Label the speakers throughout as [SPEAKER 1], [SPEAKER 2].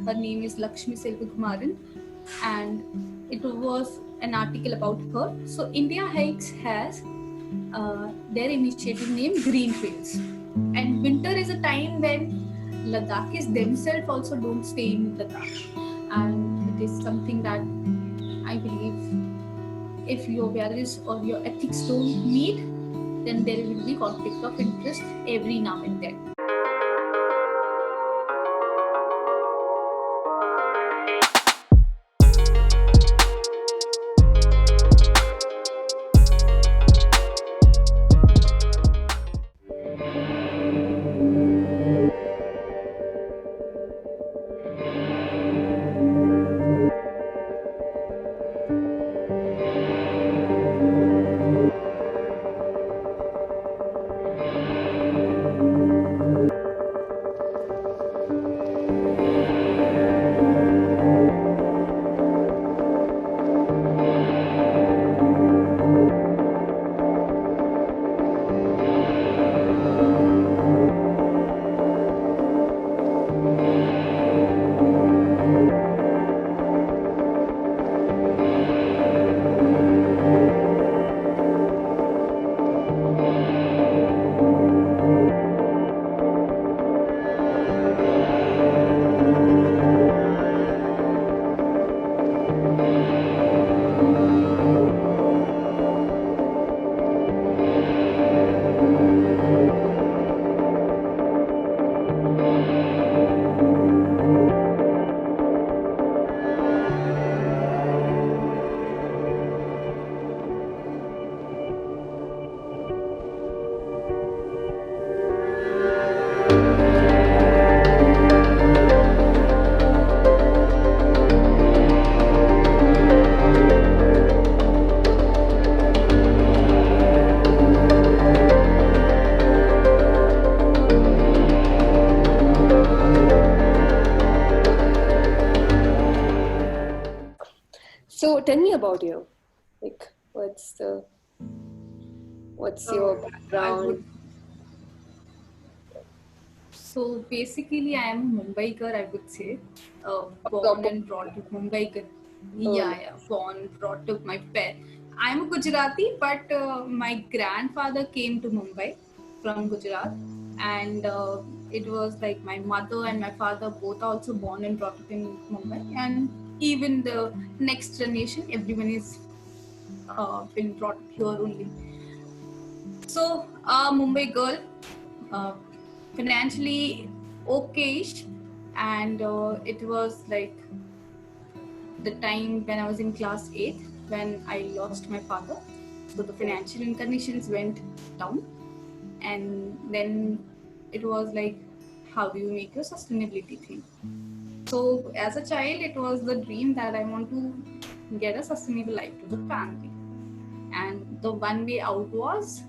[SPEAKER 1] Her name is Lakshmi Selvakumaran, and it was an article about her. So India Hikes has their initiative named Green Trails, and winter is a time when Ladakhis themselves also don't stay in Ladakh, and it is something that I believe if your values or your ethics don't meet, then there will be conflict of interest every now and then.
[SPEAKER 2] So tell me about you. Like, what's your background?
[SPEAKER 1] So basically, I am a Mumbai girl, I would say. Born
[SPEAKER 2] Proper.
[SPEAKER 1] and brought up Mumbai girl.
[SPEAKER 2] Oh,
[SPEAKER 1] Yeah, born, brought up my pet. I'm a Gujarati, but my grandfather came to Mumbai from Gujarat, and it was like my mother and my father both also born and brought up in Mumbai, and even the next generation, everyone is been brought up here only. So, a Mumbai girl, uh, financially okayish, and it was like the time when I was in class 8 when I lost my father. So the financial conditions went down, and then it was like, how do you make your sustainability thing? So as a child, it was the dream that I want to get a sustainable life to the family, and the one way out was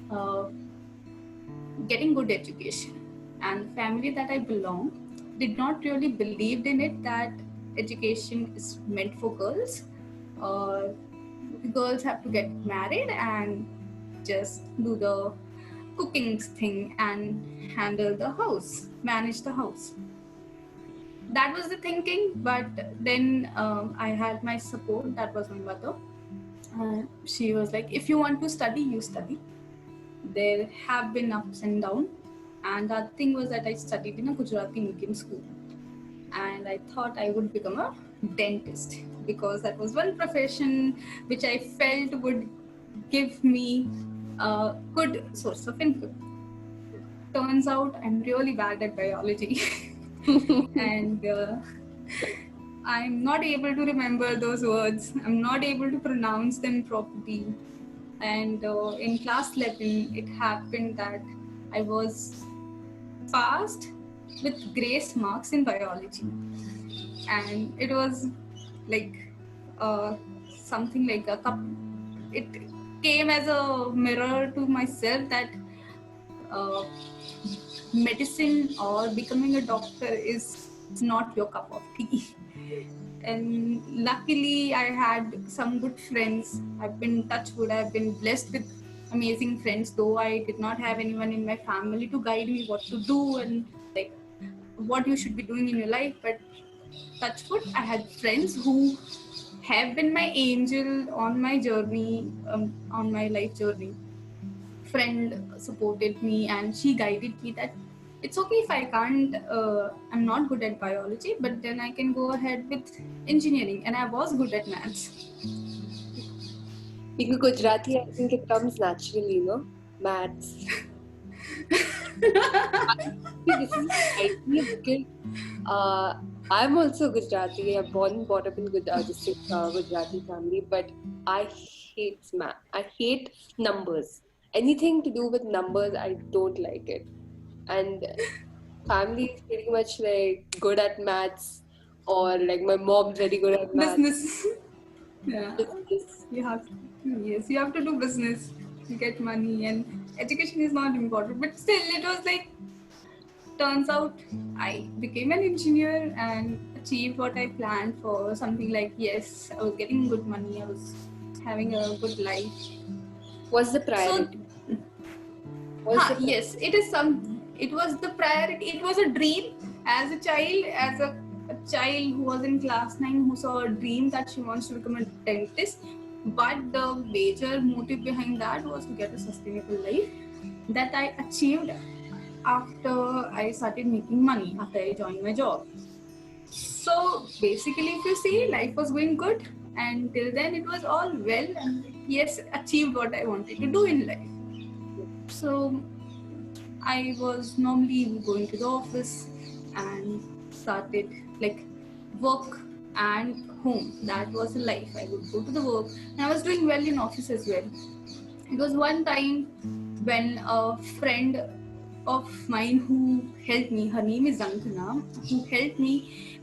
[SPEAKER 1] uh, getting good education. And the family that I belong did not really believed in it, that education is meant for girls. Uh, Girls have to get married and just do the cooking thing and handle the house, manage the house. That was the thinking, but then I had my support. That was my mother. She was like, if you want to study, you study. There have been ups and downs, and the thing was that I studied in a Gujarati medium school, and I thought I would become a dentist because that was one profession which I felt would give me a good source of income. Turns out I'm really bad at biology and I'm not able to remember those words. I'm not able to pronounce them properly. And in class 11, it happened that I was passed with grace marks in biology. And it was like something like a cup. It came as a mirror to myself that uh, medicine or becoming a doctor is not your cup of tea. And luckily, I had some good friends. I've been touch wood. I've been blessed with amazing friends. Though I did not have anyone in my family to guide me what to do and like what you should be doing in your life, but touch wood, I had friends who have been my angel on my journey, on my life journey. Friend supported me and she guided me that it's okay if I can't, I'm not good at biology, but then I can go ahead with engineering, and I was good at maths.
[SPEAKER 2] Being a Gujarati, I think it comes naturally, no? Maths. This is idea because I'm also Gujarati. I'm born and brought up in Gujarati family, but I hate math. I hate numbers. Anything to do with numbers, I don't like it. And family is pretty much like good at maths, or like my mom's very good at maths.
[SPEAKER 1] Business. Yeah,
[SPEAKER 2] Business.
[SPEAKER 1] you have to, yes, you have to do business to get money, and education is not important, but still it was like, turns out I became an engineer and achieved what I planned for. Something like, yes, I was getting good money, I was having a good life.
[SPEAKER 2] What's the
[SPEAKER 1] So
[SPEAKER 2] priority? What's the
[SPEAKER 1] yes, it was the priority. It was a dream as a child, a child who was in class 9, who saw a dream that she wants to become a dentist. But the major motive behind that was to get a sustainable life that I achieved after I started making money, after I joined my job. So basically, if you see, life was going good, and till then it was all well, and yes, achieved what I wanted to do in life. So I was normally going to the office and started like work and home. That was the life. I would go to the work, and I was doing well in office as well. It was one time when a friend of mine who helped me, her name is Zankana, who helped me,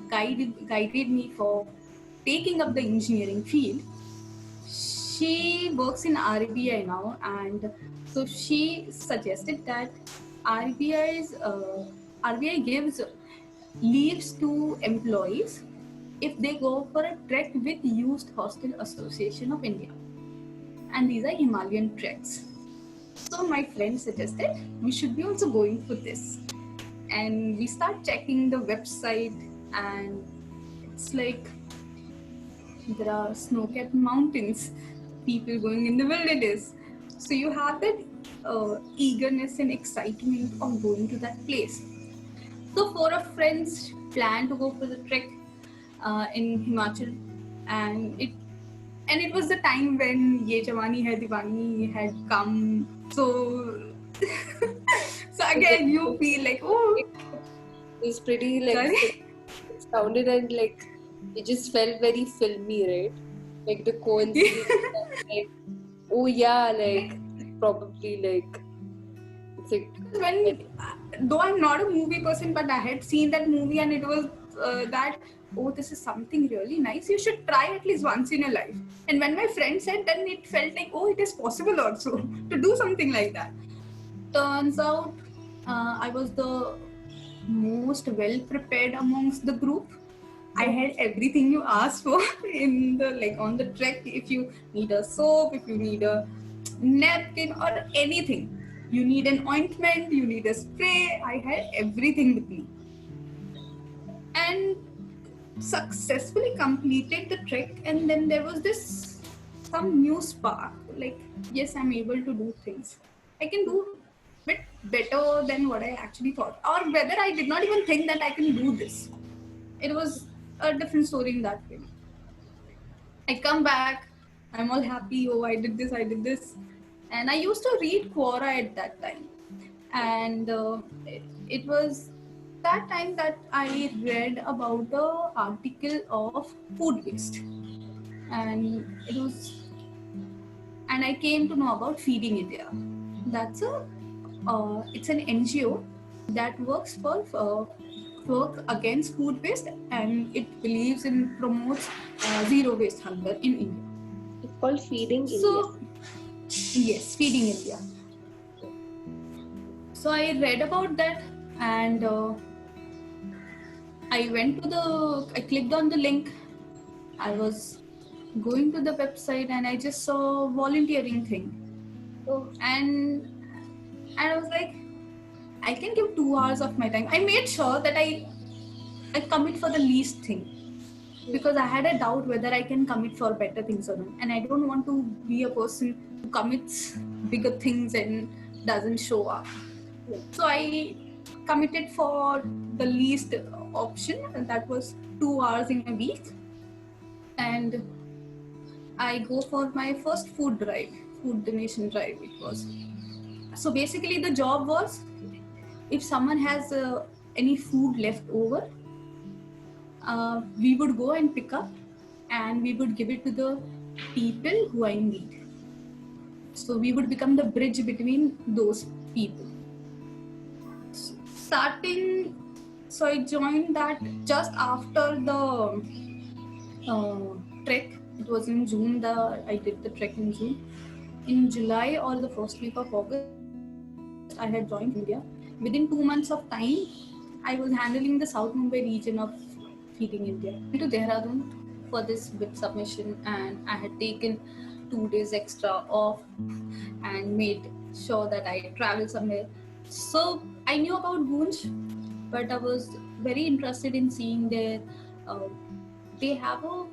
[SPEAKER 1] guided me for taking up the engineering field. She works in RBI now, and so she suggested that RBI gives leaves to employees if they go for a trek with Youth Hostel Association of India, and these are Himalayan treks. So my friend suggested we should be also going for this, and we start checking the website, and it's like there are snow-capped mountains, people going in the wilderness. So you have that eagerness and excitement of going to that place. So four of friends planned to go for the trek in Himachal, and it was the time when Ye Jawani Hai Diwani had come. So so again you feel like, oh,
[SPEAKER 2] It's pretty like
[SPEAKER 1] sorry.
[SPEAKER 2] it sounded and like it just felt very filmy, right? Like the coincidence, like oh yeah, like probably like it's like
[SPEAKER 1] When though I'm not a movie person, but I had seen that movie, and it was that, oh, this is something really nice, you should try at least once in your life. And when my friend said, then it felt like, oh, it is possible also to do something like that. Turns out I was the most well prepared amongst the group. I had everything you asked for in the, like, on the trek. If you need a soap, if you need a napkin or anything, you need an ointment, you need a spray, I had everything with me. And successfully completed the trek, and then there was this some new spark, like, yes, I'm able to do things. I can do bit better than what I actually thought, or whether I did not even think that I can do this. It was a different story in that way. I come back, I'm all happy, oh, I did this, I did this. And I used to read Quora at that time. And it was that time that I read about the article of food waste. And I came to know about Feeding India. It's an NGO that works for work against food waste, and it believes in promotes zero waste hunger in India.
[SPEAKER 2] it's called Feeding
[SPEAKER 1] So,
[SPEAKER 2] India.
[SPEAKER 1] yes, Feeding India. So I read about that, and I clicked on the link. I was going to the website, and I just saw volunteering thing.
[SPEAKER 2] Oh.
[SPEAKER 1] And I was like, I can give 2 hours of my time. I made sure that I commit for the least thing, because I had a doubt whether I can commit for better things or not. And I don't want to be a person who commits bigger things and doesn't show up. So I committed for the least option, and that was 2 hours in a week. And I go for my first food donation drive. It was. So basically, the job was, if someone has any food left over, we would go and pick up, and we would give it to the people who are in need. So we would become the bridge between those people. Starting, so I joined that just after the trek. It was in June. I did the trek in June. In July or the first week of August, I had joined India. Within 2 months of time, I was handling the South Mumbai region of Feeding India. I went to Dehradun for this bid submission, and I had taken 2 days extra off and made sure that I travel somewhere. So I knew about Gunj, but I was very interested in seeing their. They have a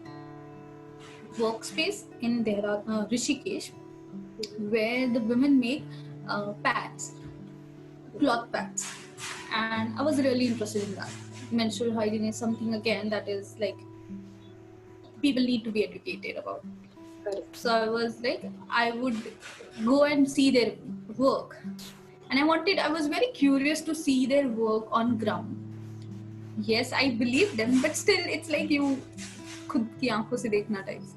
[SPEAKER 1] workspace in Dehradun, Rishikesh, where the women make pads, cloth pads, and I was really interested in that. Menstrual hygiene is something again that is like people need to be educated about.
[SPEAKER 2] Correct.
[SPEAKER 1] So I was like, I would go and see their work, and I was very curious to see their work on ground. Yes, I believe them, but still, it's like you खुद की आंखों से देखना types.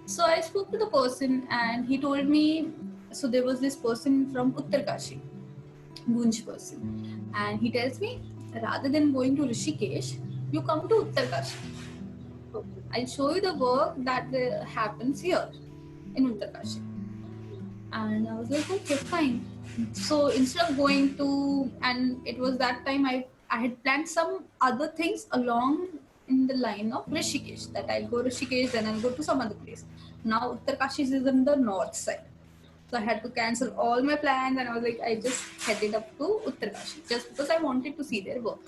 [SPEAKER 1] So I spoke to the person, and he told me, so there was this person from Uttarkashi, Gunj person, and he tells me, rather than going to Rishikesh, you come to Uttarkashi. I'll show you the work that happens here in Uttarkashi. And I was like, okay, fine. So instead of going to, and it was that time I had planned some other things along in the line of Rishikesh, that I'll go Rishikesh, then I'll go to some other place. Now Uttarkashi is in the north side. So I had to cancel all my plans, and I was like, I just headed up to Uttarkashi just because I wanted to see their work.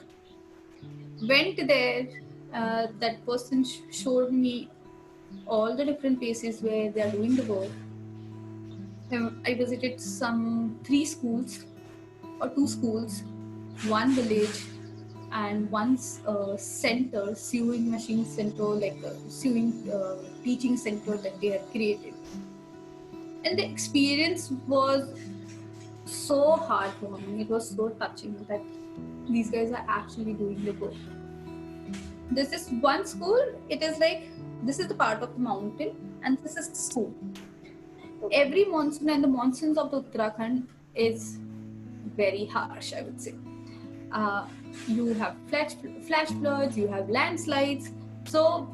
[SPEAKER 1] Went there, that person showed me all the different places where they are doing the work. I visited some 3 schools or 2 schools, 1 village, and 1 center, sewing machine center, like a sewing teaching center that they had created. And the experience was so heartwarming. It was so touching that these guys are actually doing the work. This is 1 school. It is like, this is the part of the mountain, and this is the school. Every monsoon, and the monsoons of the Uttarakhand is very harsh, I would say. You have flash floods, you have landslides. So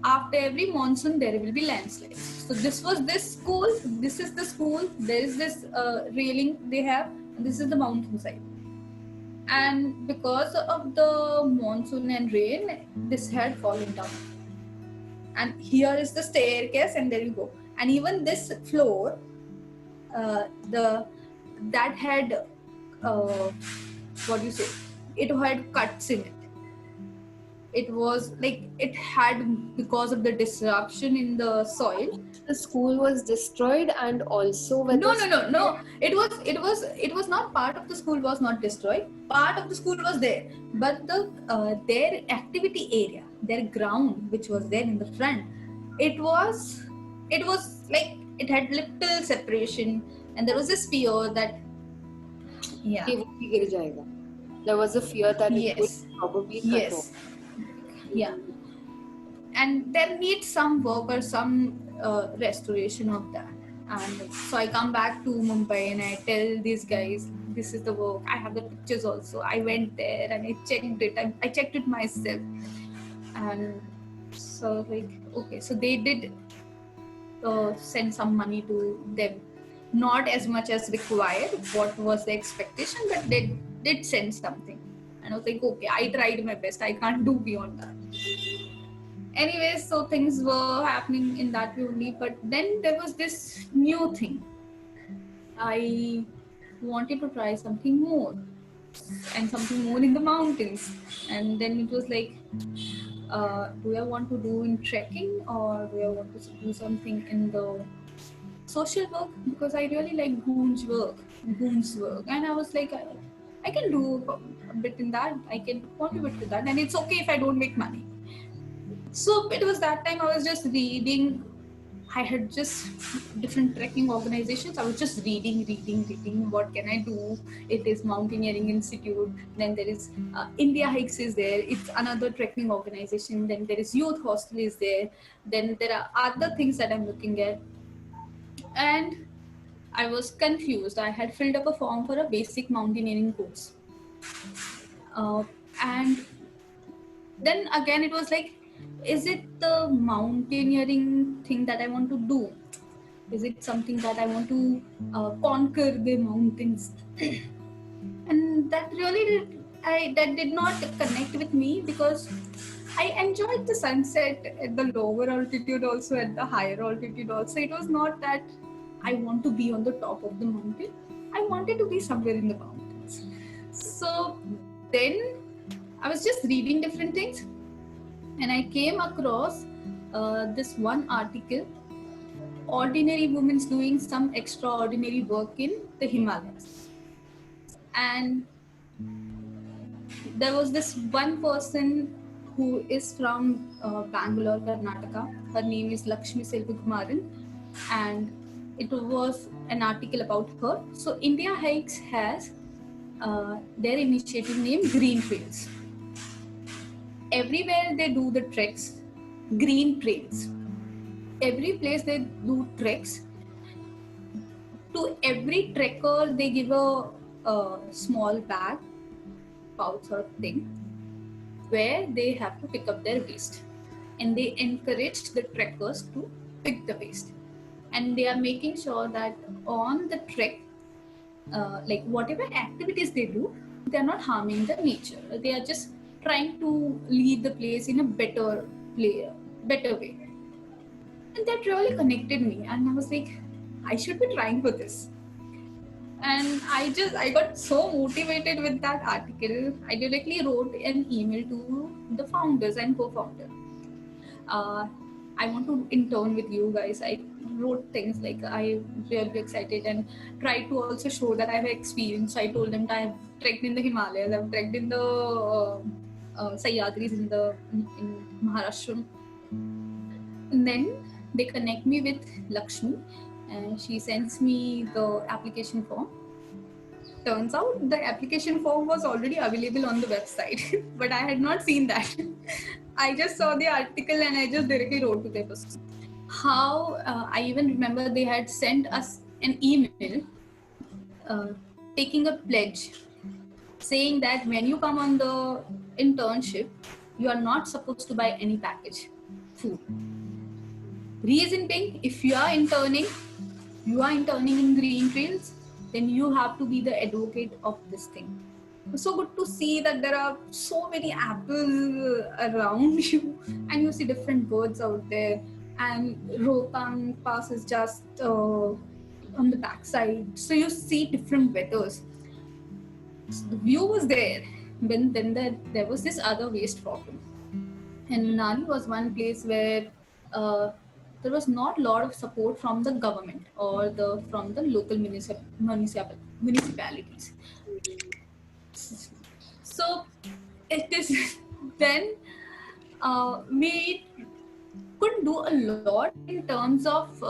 [SPEAKER 1] after every monsoon, there will be landslides. So this was this school. This is the school. There is this railing they have. And this is the mountain side. And because of the monsoon and rain, this had fallen down. And here is the staircase, and there you go. And even this floor, that had what do you say? It had cuts in it. It was like it had, because of the disruption in the soil.
[SPEAKER 2] The school was destroyed, and also when
[SPEAKER 1] No. It was not part of the school. Was not destroyed. Part of the school was there, but their activity area, their ground, which was there in the front, it was like it had little separation, and there was this fear that
[SPEAKER 2] there was a fear that it would
[SPEAKER 1] yes,
[SPEAKER 2] probably cut
[SPEAKER 1] yes,
[SPEAKER 2] off.
[SPEAKER 1] yeah, and there needs some work or some restoration of that. And so I come back to Mumbai, and I tell these guys, this is the work. I have the pictures also. I went there and I checked it. I checked it myself, and so like, okay, so they did send some money to them, not as much as required, what was the expectation, but they did send something. And I was like, okay, I tried my best, I can't do beyond that. Anyways, so things were happening in that way only, but then there was this new thing. I wanted to try something more. and something more in the mountains. And then it was like, do I want to do in trekking, or do I want to do something in the social work? Because I really like Goon's work, and I was like, I can do a bit in that. I can contribute to that, and it's okay if I don't make money. So it was that time I was just reading. I had just different trekking organizations. I was just reading. What can I do? It is Mountaineering Institute. Then there is India Hikes is there. It's another trekking organization. Then there is Youth Hostel is there. Then there are other things that I'm looking at. And I was confused. I had filled up a form for a basic mountaineering course. And then again, it was like, is it the mountaineering thing that I want to do? Is it something that I want to conquer the mountains? And that really that did not connect with me, because I enjoyed the sunset at the lower altitude also, at the higher altitude also. It was not that I want to be on the top of the mountain. I wanted to be somewhere in the mountains. So then I was just reading different things, and I came across this one article, ordinary women doing some extraordinary work in the Himalayas. And there was this one person who is from Bangalore, Karnataka. Her name is Lakshmi Selvakumaran, and it was an article about her. So India Hikes has their initiative named Green Trails. Everywhere they do the treks, green trails. Every place they do treks. To every trekker, they give a small bag, pouch sort of thing, where they have to pick up their waste. And they encourage the trekkers to pick the waste. And they are making sure that on the trek, like whatever activities they do, they are not harming the nature. They are just trying to leave the place in a better way. And that really connected me, and I was like, I should be trying for this. And I got so motivated with that article. I directly wrote an email to the founders and co-founder. I want to intern with you guys. I wrote things like I'm really excited and tried to also show that I have experience. So I told them that I have trekked in the Himalayas, I've trekked in the Sahyadris in Maharashtra. And then they connect me with Lakshmi, and she sends me the application form. Turns out the application form was already available on the website, but I had not seen that. I just saw the article and I just directly wrote to their person. How I even remember they had sent us an email taking a pledge saying that when you come on the internship, you are not supposed to buy any package food. Reason being, if you are interning in Green Trails, then you have to be the advocate of this thing. It's so good to see that there are so many apples around you, and you see different birds out there. And Rohtang Pass is just on the backside, so you see different weathers. So the view was there, but then there was this other waste problem. And Manali was one place where there was not a lot of support from the government or from the local municipalities. So it is then we couldn't do a lot in terms of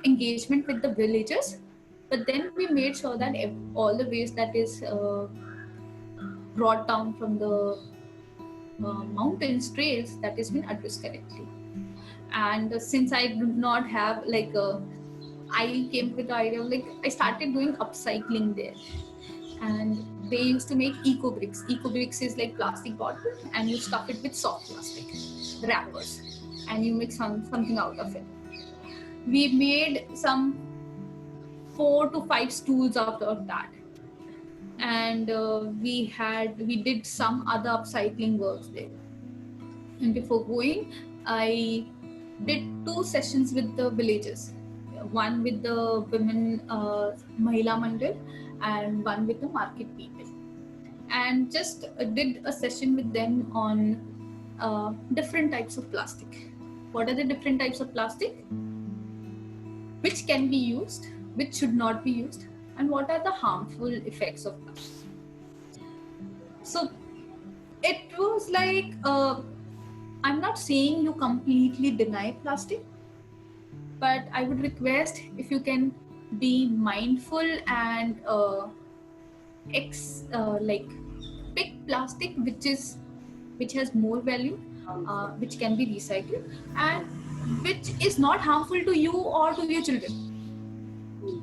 [SPEAKER 1] engagement with the villagers, but then we made sure that all the waste that is brought down from the mountains trails, that has been addressed correctly. And since I did not have I came with the idea of I started doing upcycling there. And they used to make eco bricks. Eco bricks is like plastic bottle, and you stuff it with soft plastic wrappers, and you make something out of it. We made some 4 to 5 stools out of that, and we did some other upcycling works there. And before going, I did 2 sessions with the villagers. One with the women Mahila Mandal, and one with the market people, and just did a session with them on different types of plastic. What are the different types of plastic? Which can be used, which should not be used, and what are the harmful effects of plastic? So it was like, I'm not saying you completely deny plastic, but I would request if you can be mindful and like pick plastic which has more value, which can be recycled, and which is not harmful to you or to your children.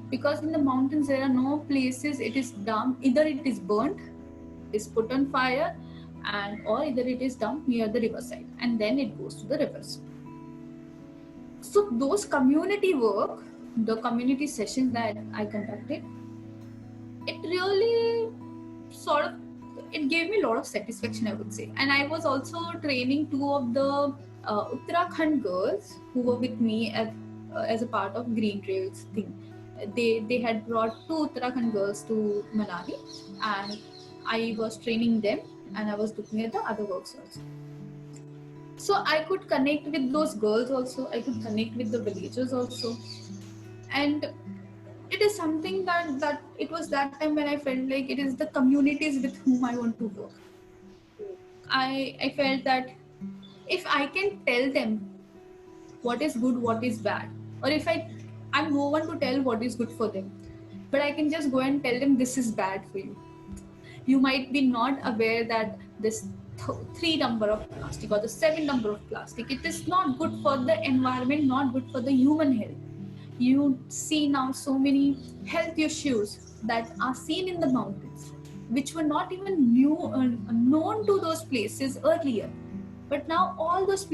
[SPEAKER 1] Because in the mountains there are no places it is dumped. Either it is burnt, it is put on fire, and or either it is dumped near the riverside and then it goes to the rivers. So those community work, the community sessions that I conducted, it really sort of, it gave me a lot of satisfaction, I would say. And I was also training two of the Uttarakhand girls who were with me as a part of Green Trails thing. They had brought two Uttarakhand girls to Manali, and I was training them, and I was looking at the other works also. So I could connect with those girls also. I could connect with the villagers also, and it is something that it was that time when I felt like it is the communities with whom I want to work. I felt that if I can tell them what is good, what is bad, or if I'm no one to tell what is good for them, but I can just go and tell them this is bad for you. You might be not aware that this 3 number of plastic or the 7 number of plastic, it is not good for the environment, not good for the human health. You see now so many health issues that are seen in the mountains, which were not even known to those places earlier. But now all those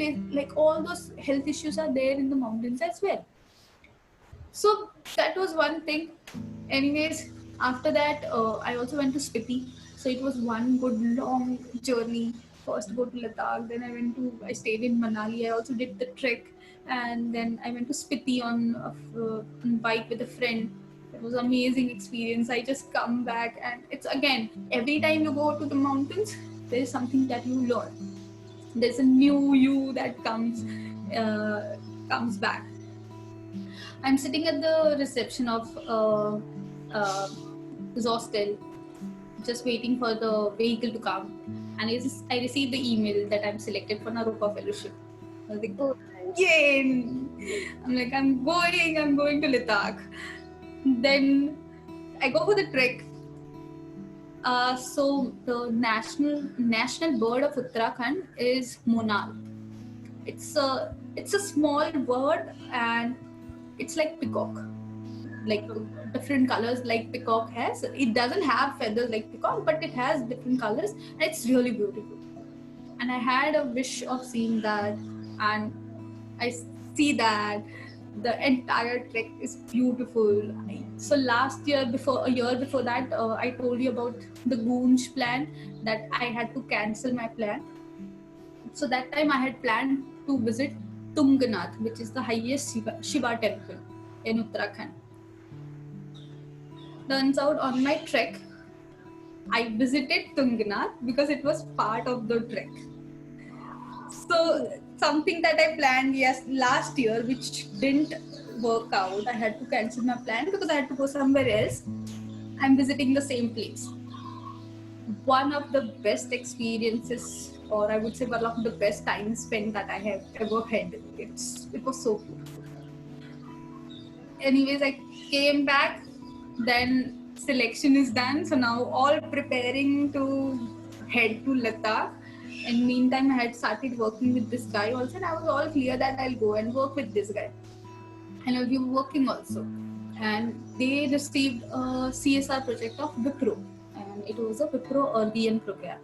[SPEAKER 1] all those health issues are there in the mountains as well. So that was one thing. Anyways, after that, I also went to Spiti. So it was one good long journey. First go to Ladakh, then I stayed in Manali. I also did the trek, and then I went to Spiti on a bike with a friend. It was an amazing experience. I just come back, and it's again, every time you go to the mountains, there is something that you learn. There's a new you that comes back. I'm sitting at the reception of this hostel, just waiting for the vehicle to come, and I received the email that I'm selected for Naropa Fellowship. I was like, oh, yay! I'm like, I'm going to Ladakh. Then I go for the trek. So the national bird of Uttarakhand is monal. It's a small bird, and it's like peacock, like different colors like peacock has. It doesn't have feathers like peacock, but it has different colors, and it's really beautiful. And I had a wish of seeing that, and I see that the entire trek is beautiful. So last year, a year before that, I told you about the Goonj plan, that I had to cancel my plan. So that time I had planned to visit Tunganath, which is the highest Shiva temple in Uttarakhand. Turns out on my trek, I visited Tunganath because it was part of the trek. So something that I planned last year, which didn't work out, I had to cancel my plan because I had to go somewhere else. I'm visiting the same place. One of the best experiences, or I would say one of the best times spent that I have ever had. It was so beautiful. Anyways, I came back, then selection is done. So now all preparing to head to Ladakh. In meantime, I had started working with this guy also, and I was all clear that I'll go and work with this guy. And I'll be working also. And they received a CSR project of Wipro, and it was a Wipro Earthian program.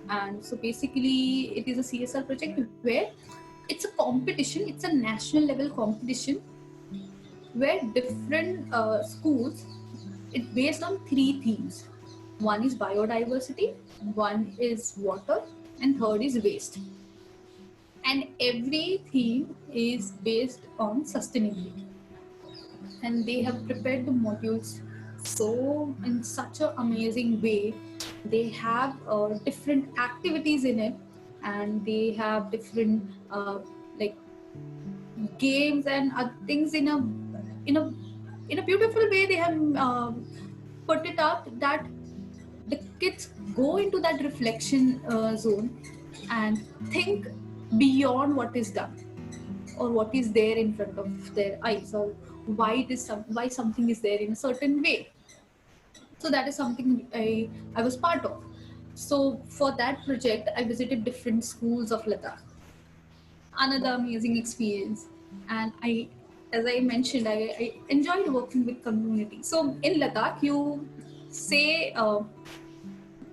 [SPEAKER 1] And so basically, it is a CSR project where it's a competition, it's a national level competition where different schools, it's based on 3 themes. One is biodiversity, one is water, and third is waste. And every theme is based on sustainability. And they have prepared the modules so in such an amazing way. They have different activities in it, and they have different like games and other things in a in a beautiful way. They have put it up that the kids go into that reflection zone and think beyond what is done or what is there in front of their eyes, or why something is there in a certain way. So that is something I was part of. So for that project, I visited different schools of Ladakh. Another amazing experience. And as I mentioned, I enjoyed working with community. So in Ladakh, you say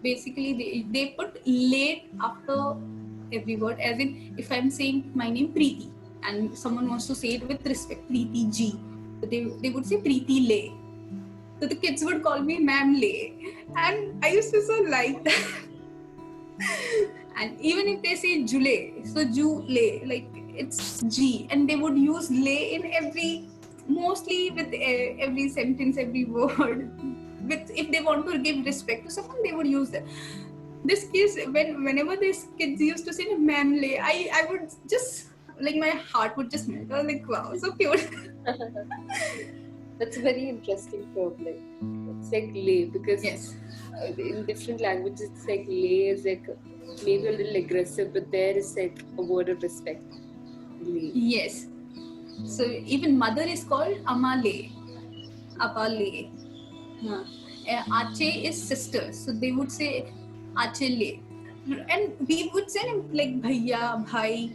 [SPEAKER 1] basically they put late after every word, as in if I'm saying my name Preeti and someone wants to say it with respect, Preeti G, so they would say Preeti Lay. So the kids would call me Ma'am Lay, and I used to so like that. And even if they say Jule, so Jule, like it's G, and they would use lay in mostly with every sentence, every word. With if they want to give respect to someone, they would use that. This kids, whenever these kids used to say "Ma'am Lay," I would just like my heart would just melt. I was like, wow, so cute.
[SPEAKER 2] That's a very interesting term. Like, it's like lay, because
[SPEAKER 1] Yes.
[SPEAKER 2] In different languages, it's like lay is like maybe a little aggressive, but there is like a word of respect. Lay.
[SPEAKER 1] Yes. So even mother is called Amale, Apale. Ache is sister, so they would say Achele, and we would say like Bhaiya, Bhai.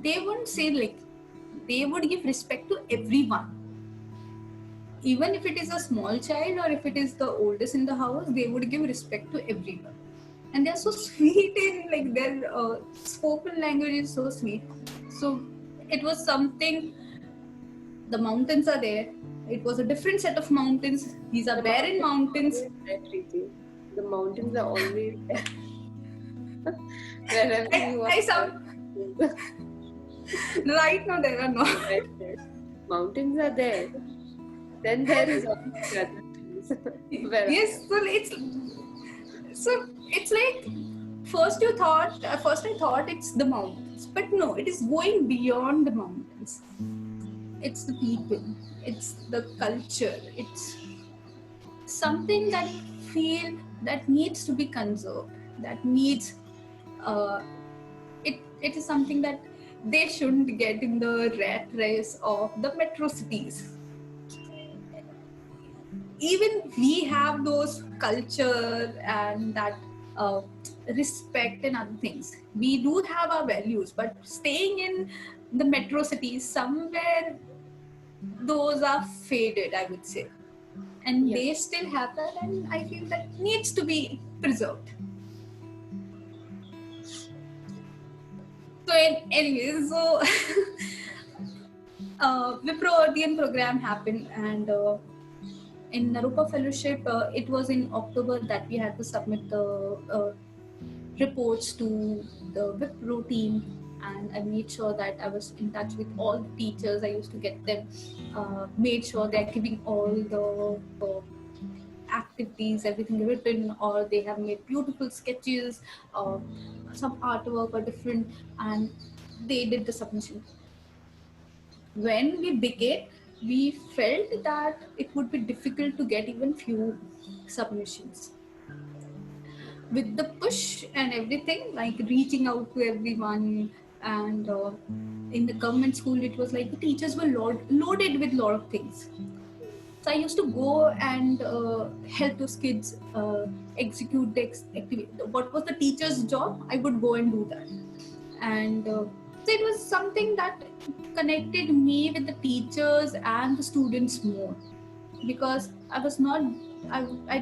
[SPEAKER 1] They wouldn't say like, they would give respect to everyone, even if it is a small child or if it is the oldest in the house. They would give respect to everyone, and they're so sweet in like their spoken language is so sweet. So it was something. The mountains are there. It was a different set of mountains. These are barren mountains.
[SPEAKER 2] The mountains are always there. Wherever you are.
[SPEAKER 1] Right now there are no.
[SPEAKER 2] Mountains are there. Then there is other things.
[SPEAKER 1] Yes, so it's like first I thought it's the mountains, but no, it is going beyond the mountains. It's the people, it's the culture, it's something that feel that needs to be conserved, that needs it is something that they shouldn't get in the rat race of the metro cities. Even we have those culture and that respect and other things. We do have our values, but staying in the metro cities, somewhere those are faded, I would say. And they still have that, and I feel that needs to be preserved. So anyways, so Wipro Ardian program happened, and in Naropa Fellowship, it was in October that we had to submit the reports to the Wipro team, and I made sure that I was in touch with all the teachers. I used to get them, made sure they're giving all the activities, everything written, or they have made beautiful sketches, some artwork or different, and they did the submission. When we began, we felt that it would be difficult to get even few submissions. With the push and everything, like reaching out to everyone, and in the government school, it was like the teachers were loaded with a lot of things. So I used to go and help those kids execute the activity. What was the teacher's job? I would go and do that. And so it was something that connected me with the teachers and the students more, because I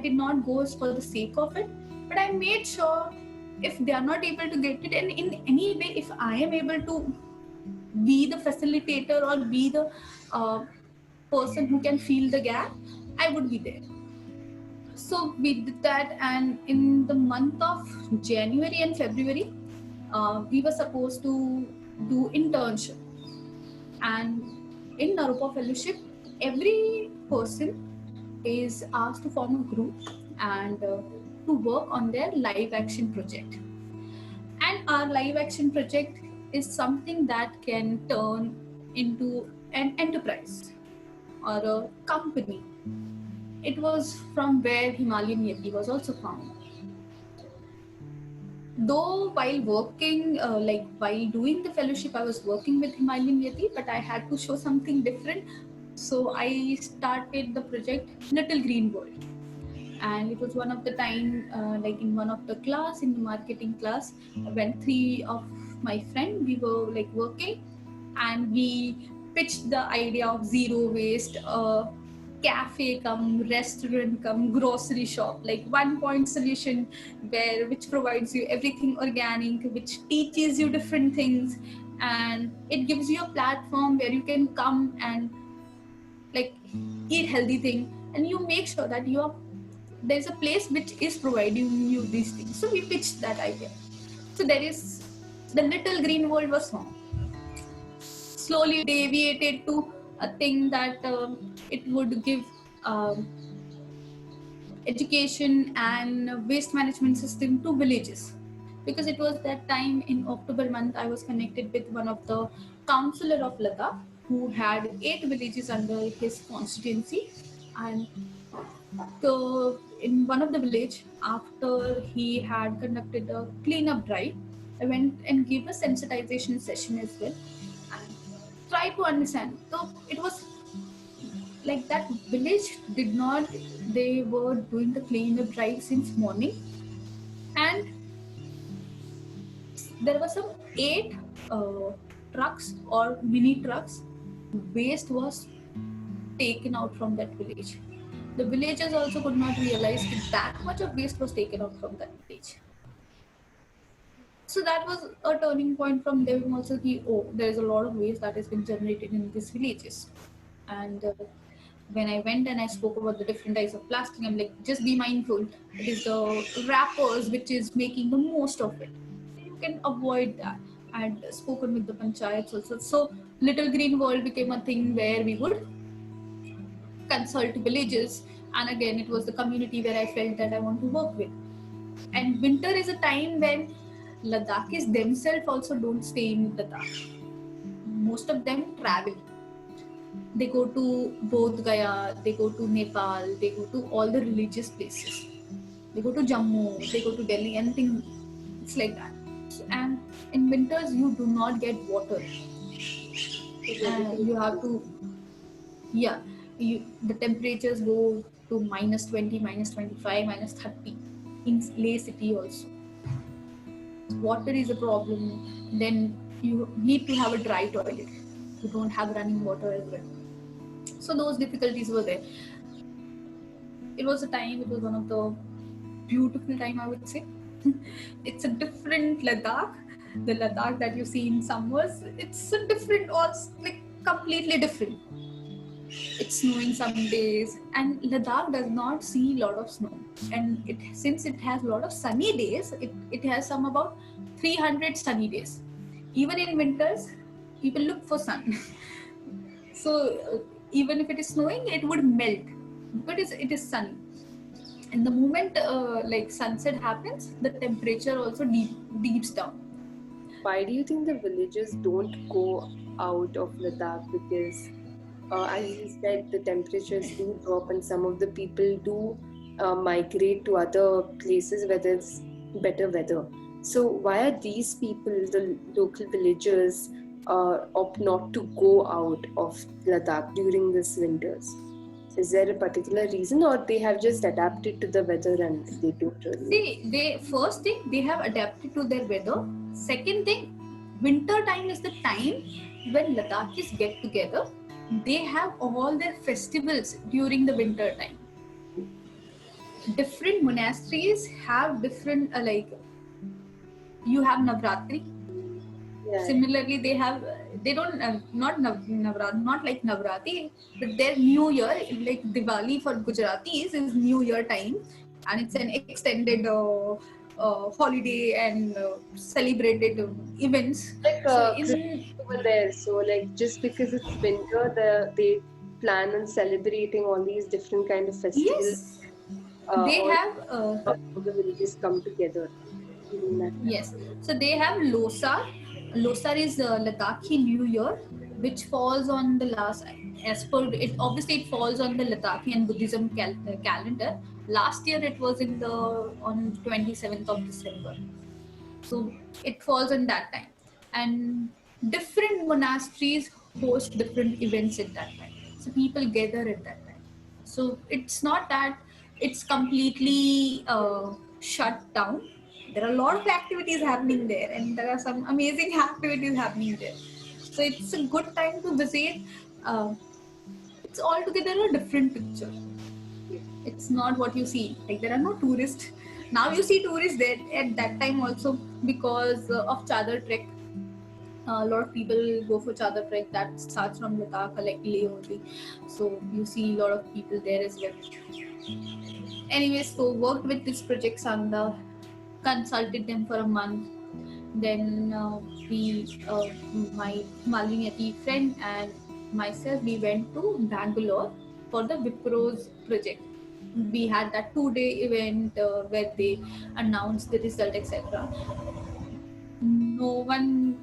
[SPEAKER 1] did not go for the sake of it, but I made sure if they are not able to get it, and in any way, if I am able to be the facilitator or be the person who can fill the gap, I would be there. So we did that, and in the month of January and February, we were supposed to do internship. And in Naropa Fellowship, every person is asked to form a group and to work on their live action project. And our live action project is something that can turn into an enterprise or a company. It was from where Himalayan Yeti was also found. Though while working, while doing the fellowship, I was working with Himalayan Yeti, but I had to show something different. So I started the project Little Green World. And it was one of the time, in one of the class, in the marketing class, when three of my friend, we were like working, and we pitched the idea of zero waste, cafe come restaurant come grocery shop, like one point solution where which provides you everything organic, which teaches you different things, and it gives you a platform where you can come and like eat healthy thing, and you make sure that you are there's a place which is providing you these things. So we pitched that idea. So there is the Little Green World was formed. Slowly deviated to a thing that it would give education and waste management system to villages, because it was that time in October month I was connected with one of the councillor of Ladakh who had 8 villages under his constituency. And so in one of the village, after he had conducted a cleanup drive, I went and gave a sensitization session as well and try to understand. So it was like that village did not, they were doing the cleanup drive since morning, and there were some 8 trucks or mini trucks. Waste was taken out from that village. The villagers also could not realize that much of waste was taken out from that village. So that was a turning point from them also. Oh, there is a lot of waste that has been generated in these villages. And when I went and I spoke about the different types of plastic, I'm like, just be mindful. It is the wrappers which is making the most of it. You can avoid that. I had spoken with the panchayats also. So Little Green World became a thing where we would consult villages, and again it was the community where I felt that I want to work with. And winter is a time when Ladakhis themselves also don't stay in Ladakh. Most of them travel. They go to Bodh Gaya, they go to Nepal, they go to all the religious places. They go to Jammu, they go to Delhi, anything. It's like that. And in winters you do not get water. You have to, yeah, the temperatures go to -20, -25, -30 in Leh city also. Water is a problem. Then you need to have a dry toilet. You don't have running water as well. So those difficulties were there. It was a time, it was one of the beautiful time, I would say. It's a different Ladakh. The Ladakh that you see in summers, it's a different, or like completely different. It's snowing some days, and Ladakh does not see a lot of snow. And since it has a lot of sunny days, it has some about 300 sunny days. Even in winters, people look for sun. So even if it is snowing, it would melt, but it is sunny. And the moment sunset happens, the temperature also deeps down.
[SPEAKER 2] Why do you think the villagers don't go out of Ladakh? Because as you said, the temperatures do drop, and some of the people do migrate to other places where there's better weather. So why are these people, the local villagers, opt not to go out of Ladakh during this winters? Is there a particular reason, or they have just adapted to the weather and they don't really?
[SPEAKER 1] See, first thing, they have adapted to their weather. Second thing, winter time is the time when Ladakhis get together. They have all their festivals during the winter time. Different monasteries have different you have Navratri. Yeah. Similarly, they don't not like Navratri, but their New Year, like Diwali for Gujaratis, is New Year time, and it's an extended holiday and celebrated events.
[SPEAKER 2] Like over there, so like just because it's winter, plan on celebrating all these different kind of festivals.
[SPEAKER 1] Yes, they
[SPEAKER 2] All
[SPEAKER 1] have.
[SPEAKER 2] the villages come together during that time.
[SPEAKER 1] Yes, so they have Losar. Losar is Ladakhi New Year, which falls on the last. As per it, obviously it falls on the Ladakhi and Buddhism calendar. Last year it was in the on 27th of December, so it falls on that time, and different monasteries host different events at that time. So people gather at that time. So it's not that it's completely shut down. There are a lot of activities happening there, and there are some amazing activities happening there. So it's a good time to visit. Uh, it's altogether a different picture. It's not what you see. Like, there are no tourists. Now you see tourists there at that time also because of Chadar Trek. A lot of people go for Chadar Trek that starts from Ladakh, like Leh only. So you see a lot of people there as well. Anyways, so worked with this project Sangha, consulted them for a month. Then my Malini friend and myself, we went to Bangalore for the Wipros project. We had that 2-day event where they announced the result, etc. No one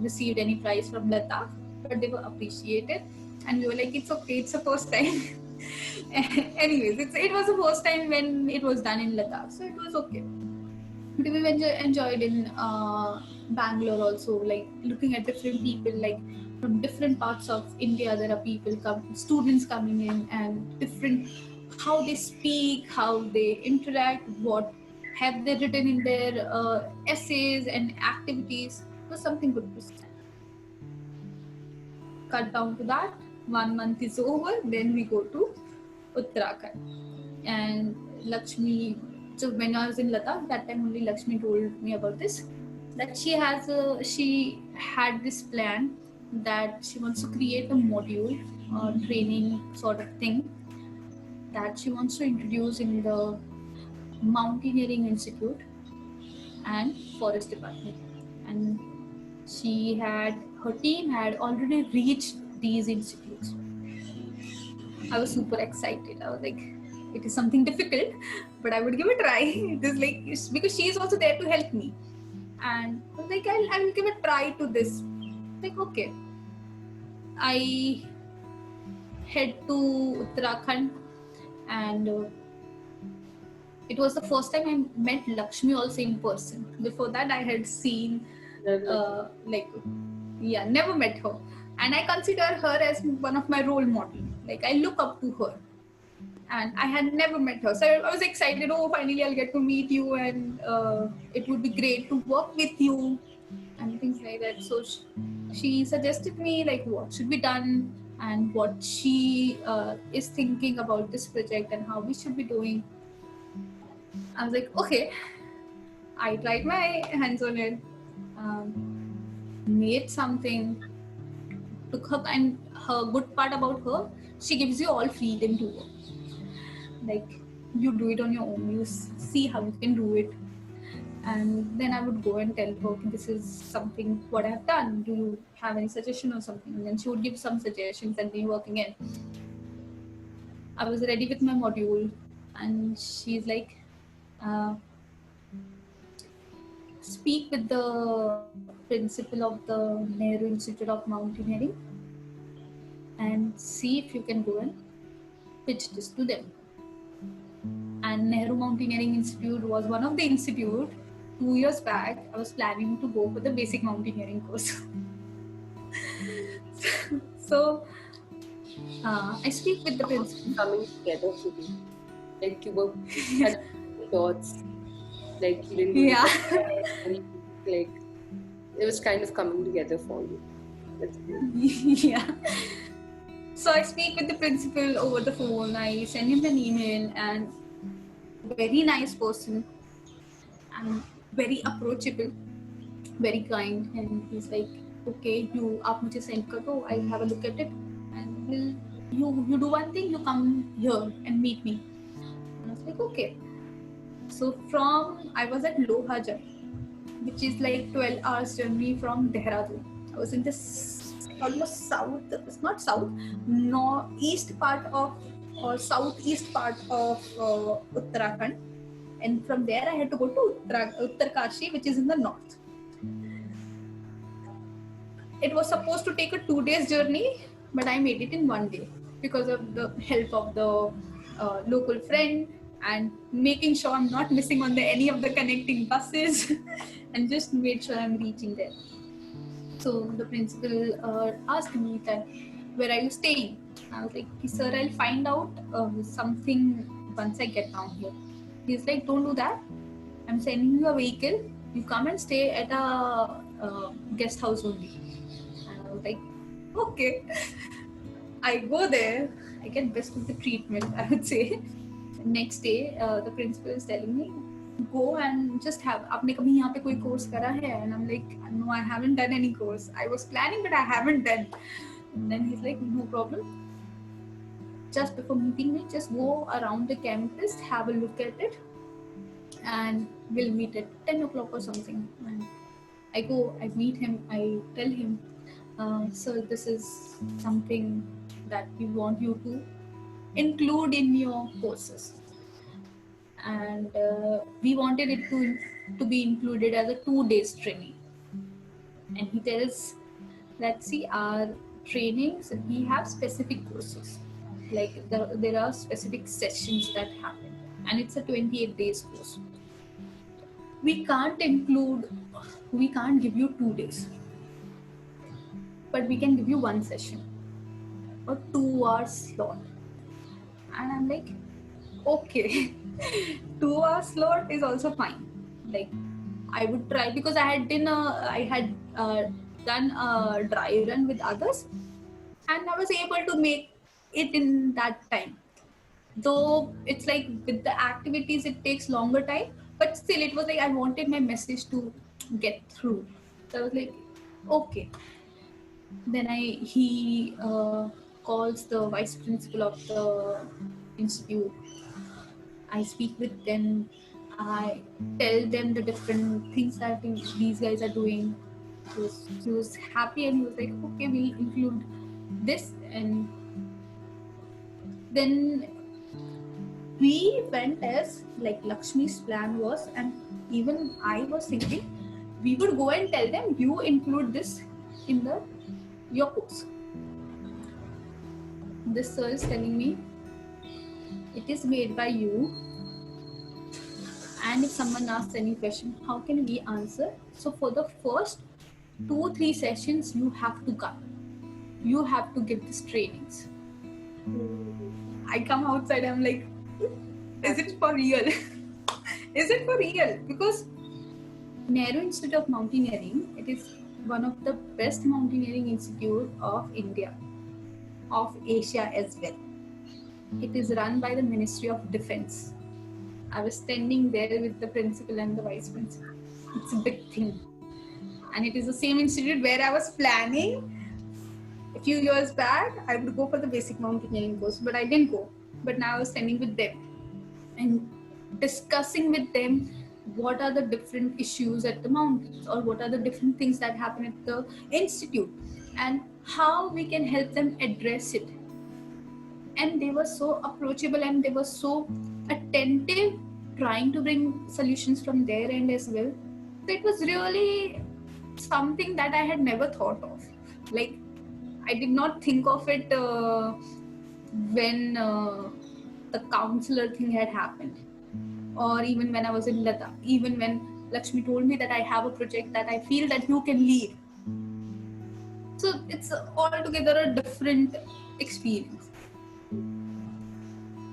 [SPEAKER 1] received any prize from Ladakh, but they were appreciated, and we were like, it's okay, it's the first time. Anyways, it was the first time when it was done in Ladakh, so it was okay. But we enjoyed in Bangalore also, like looking at different people, like from different parts of India. There are students coming in, and different how they speak, how they interact, what have they written in their essays and activities. It was something good to see. Cut down to that, 1 month is over, then we go to Uttarakhand. And Lakshmi, so when I was in Ladakh, that time only Lakshmi told me about this, that she had this plan that she wants to create a module, training sort of thing, that she wants to introduce in the Mountaineering Institute and Forest Department. And her team had already reached these institutes. I was super excited. I was like, it is something difficult, but I would give it a try. It is like, because she is also there to help me. And I was like, I will give a try to this. Like, okay. I head to Uttarakhand, and it was the first time I met Lakshmi also in person. Before that, I had seen, never met her. And I consider her as one of my role models. Like, I look up to her. And I had never met her. So I was excited, oh, finally I'll get to meet you, and it would be great to work with you and things like that. So she suggested me like what should be done and what she is thinking about this project and how we should be doing. I was like, okay. I tried my hands on it, made something, took her, and her good part about her, she gives you all freedom to work. Like, you do it on your own, you see how you can do it. And then I would go and tell her, okay, this is something what I have done. Do you have any suggestion or something? And then she would give some suggestions and be working in. I was ready with my module, and she's like, speak with the principal of the Nehru Institute of Mountaineering and see if you can go and pitch this to them. And Nehru Mountaineering Institute was one of the institute. 2 years back, I was planning to go for the basic mountaineering course. So I speak with the principal.
[SPEAKER 2] Coming together for you. Like, you were thoughts. Like, you didn't like, it was kind of coming together for you.
[SPEAKER 1] Yeah. So I speak with the principal over the phone. I send him an email, and very nice person and very approachable, very kind. And he's like, okay, आप मुझे send कर दो, I'll have a look at it, and you do one thing, you come here and meet me. And I was like, okay. So I was at Lohajang, which is like 12 hours journey from Dehradun. I was in this almost south, it's not south, no, east part of or southeast part of Uttarakhand, and from there I had to go to Uttarkashi, which is in the north. It was supposed to take a 2 days journey, but I made it in 1 day because of the help of the local friend and making sure I'm not missing on any of the connecting buses and just made sure I'm reaching there. So the principal asked me that, where are you staying? I was like, sir, I'll find out something once I get down here. He's like, don't do that. I'm sending you a vehicle. You come and stay at a guest house only. And I was like, okay. I go there. I get best of the treatment, I would say. Next day, the principal is telling me, go and just have, आपने कभी यहाँ पे कोई course करा है? And I'm like, no, I haven't done any course. I was planning, but I haven't done. And then he's like, no problem. Just before meeting me, just go around the campus, have a look at it, and we'll meet at 10 o'clock or something. And I go, I meet him, I tell him, sir, this is something that we want you to include in your courses. And we wanted it to be included as a 2 days training. And he tells that, see, our trainings, we have specific courses. Like there are specific sessions that happen. And it's a 28 days course. We can't give you 2 days. But we can give you 1 session or 2 hours slot. And I'm like, okay, 2 hours slot is also fine. Like, I would try, because I had done a dry run with others, and I was able to make it in that time. Though it's like with the activities, it takes longer time, but still, it was like I wanted my message to get through. So I was like, okay. Then he calls the vice principal of the institute. I speak with them. I tell them the different things that these guys are doing. He was happy and he was like, okay, we'll include this. And then we went as like Lakshmi's plan was, and even I was thinking we would go and tell them, you include this in your course. This sir is telling me, it is made by you, and if someone asks any question, how can we answer? So for the first 2-3 sessions, you have to come. You have to give these trainings. I come outside, I'm like, is it for real? Is it for real? Because Nehru Institute of Mountaineering, it is one of the best mountaineering institute of India, of Asia as well. It is run by the Ministry of Defense. I was standing there with the principal and the vice principal. It's a big thing. And it is the same institute where I was planning. A few years back, I would go for the basic mountaineering course, but I didn't go. But now I was standing with them and discussing with them what are the different issues at the mountains, or what are the different things that happen at the institute, and how we can help them address it. And they were so approachable and they were so attentive, trying to bring solutions from their end as well. So it was really something that I had never thought of. Like, I did not think of it when the counselor thing had happened, or even when I was in Ladakh, even when Lakshmi told me that I have a project that I feel that you can lead. So it's altogether a different experience.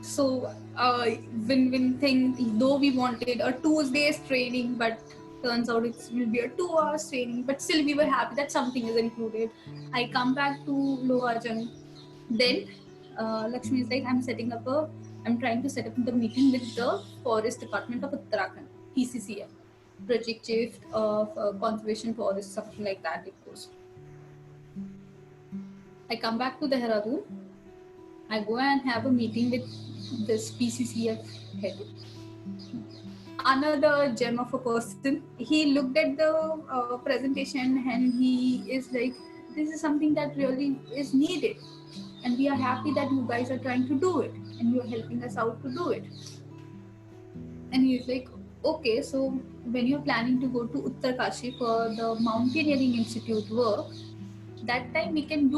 [SPEAKER 1] So win-win thing, though we wanted a 2 days training, but turns out it will be a 2 hours training, but still we were happy that something is included. I come back to Lohajang. Then Lakshmi is like, I'm trying to set up the meeting with the Forest Department of Uttarakhand, PCCF, Project Chief of Conservation Forest, something like that it goes. I come back to Dehradun. I go and have a meeting with this PCCF head. Another gem of a person. He looked at the presentation and he is like, this is something that really is needed, and we are happy that you guys are trying to do it and you are helping us out to do it. And he's like, okay, so when you're planning to go to Uttarkashi for the Mountaineering Institute work, that time we can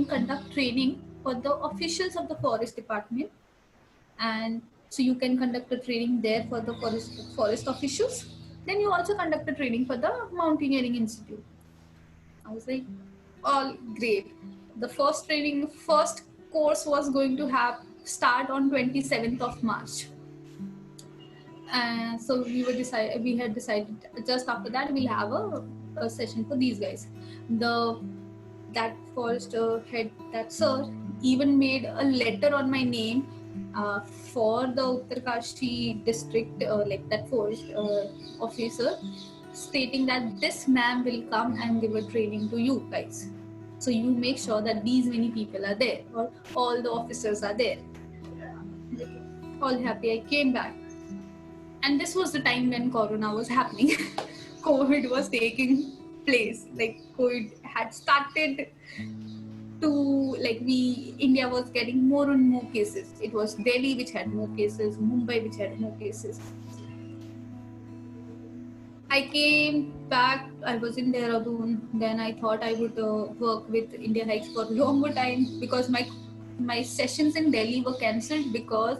[SPEAKER 1] conduct training for the officials of the forest department, and so you can conduct a training there for the forest officials. Then you also conduct a training for the Mountaineering Institute. I was like, all great. The first course was going to have start on 27th of March. So we had decided just after that we'll have a session for these guys. That forest head, that sir, even made a letter on my name for the Uttarkashi district, like that forest officer, stating that this ma'am will come and give a training to you guys. So you make sure that these many people are there, or all the officers are there. All happy, I came back. And this was the time when Corona was happening. COVID was taking place. Like COVID had started to, like, India was getting more and more cases. It was Delhi which had more cases, Mumbai which had more cases. I came back, I was in Dehradun, then I thought I would work with India Hikes for a longer time, because my sessions in Delhi were cancelled because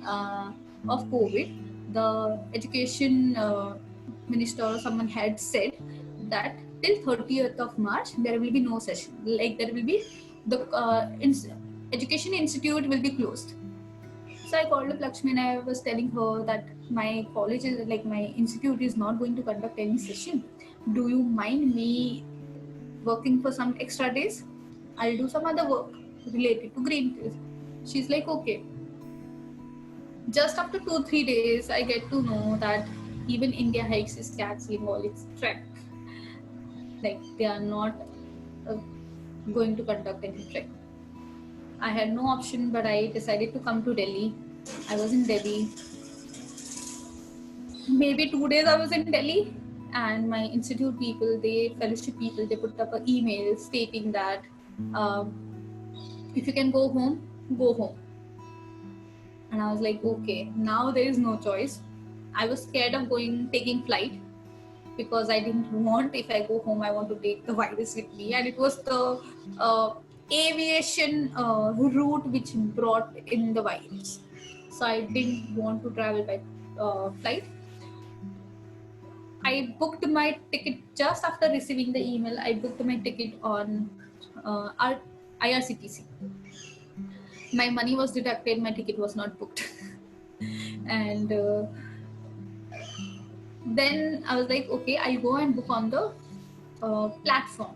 [SPEAKER 1] of COVID. The education minister or someone had said that till 30th of March there will be no session, like there will be the education institute will be closed. So I called up Lakshmi and I was telling her that my college is, like, my institute is not going to conduct any session. Do you mind me working for some extra days? I'll do some other work related to green trees. She's like, okay. Just after 2-3 days, I get to know that even India Hikes is cancelling all its trek. Like, they are not going to conduct any trek. I had no option, but I decided to come to Delhi. I was in Delhi. Maybe 2 days I was in Delhi, and my institute people, fellowship people, they put up an email stating that if you can go home, go home. And I was like, okay, now there is no choice. I was scared of taking flight, because I didn't want, if I go home, I want to take the virus with me. And it was the aviation route which brought in the virus. So I didn't want to travel by flight. I booked my ticket just after receiving the email. I booked my ticket on IRCTC. My money was deducted, my ticket was not booked. And then I was like, okay, I'll go and book on the platform.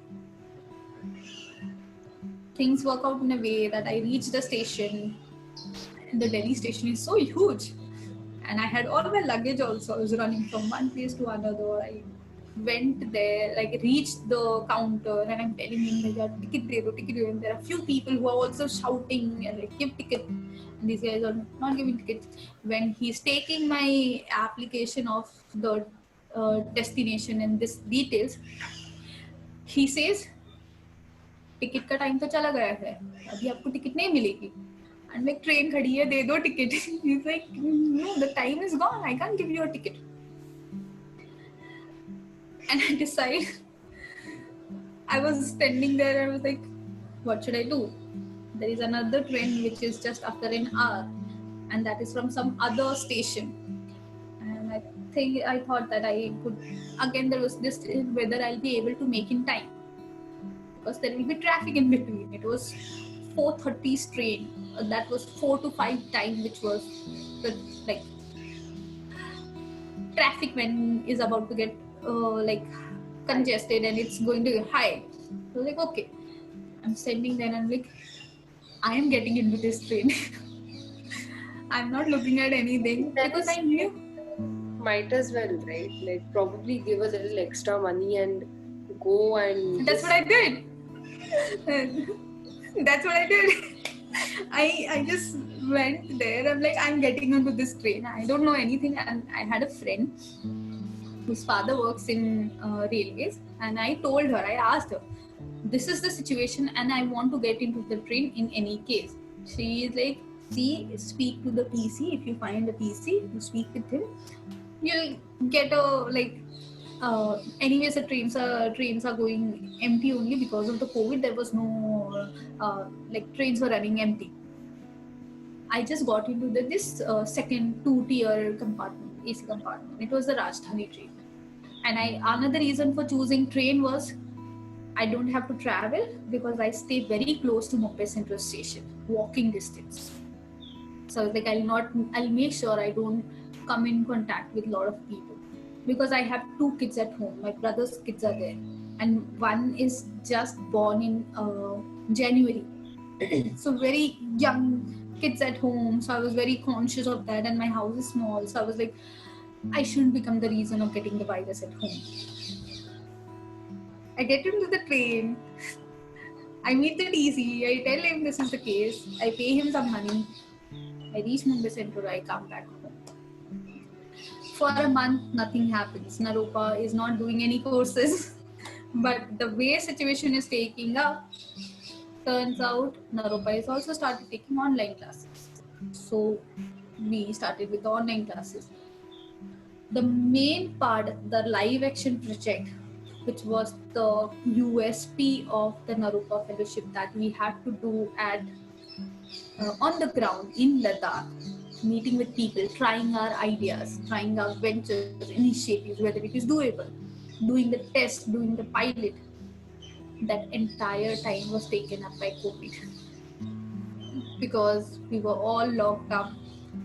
[SPEAKER 1] Things work out in a way that I reached the station. The Delhi station is so huge. And I had all my luggage also. I was running from one place to another. I went there, like reached the counter, and I'm telling him, like, ticket de do, ticket de do. And there are few people who are also shouting and like, give ticket. And these guys are not giving tickets. When he's taking my application of the destination and this details, he says, ticket का time तो चला गया है, अभी आपको ticket नहीं मिलेगी. And like, train खड़ी है, दे दो ticket. He's like, no, the time is gone, I can't give you a ticket. And I decided, I was standing there and I was like, what should I do? There is another train which is just after an hour, and that is from some other station. And I thought that I could, again there was this, whether I'll be able to make in time, because there will be traffic in between. It was 4:30 train. That was 4 to 5 time, which was the, like, traffic when is about to get like congested and it's going to be high. So like, okay, I'm standing there and I'm like, I am getting into this train. I'm not looking at anything, because I knew.
[SPEAKER 2] Might as well, right? Like, probably give a little extra money and go and.
[SPEAKER 1] That's what I did. That's what I did. I just went there. I'm like, I'm getting onto this train. I don't know anything. And I had a friend whose father works in railways. And I told her, I asked her, this is the situation and I want to get into the train in any case. She is like, see, speak to the PC. If you find a PC, you speak with him, you'll get a like anyways the trains are going empty only because of the COVID. There was no like trains were running empty. I just got into this second 2-tier compartment, AC compartment. It was the Rajdhani train. And another reason for choosing train was I don't have to travel because I stay very close to Mumbai Central Station, walking distance. So I was like, I'll make sure I don't come in contact with a lot of people because I have 2 kids at home. My brother's kids are there, and one is just born in January. So very young kids at home. So I was very conscious of that, and my house is small. So I was like, I shouldn't become the reason of getting the virus at home. I get into the train. I meet the DC. I tell him this is the case. I pay him some money. I reach Mumbai Central. I come back home. For a month, nothing happens. Naropa is not doing any courses. But the way situation is taking up, turns out Naropa is also started taking online classes. So we started with the online classes. The main part, the live action project, which was the USP of the Naropa Fellowship that we had to do at on the ground in Ladakh, meeting with people, trying our ideas, trying our ventures, initiatives, whether it is doable, doing the test, doing the pilot. That entire time was taken up by COVID because we were all locked up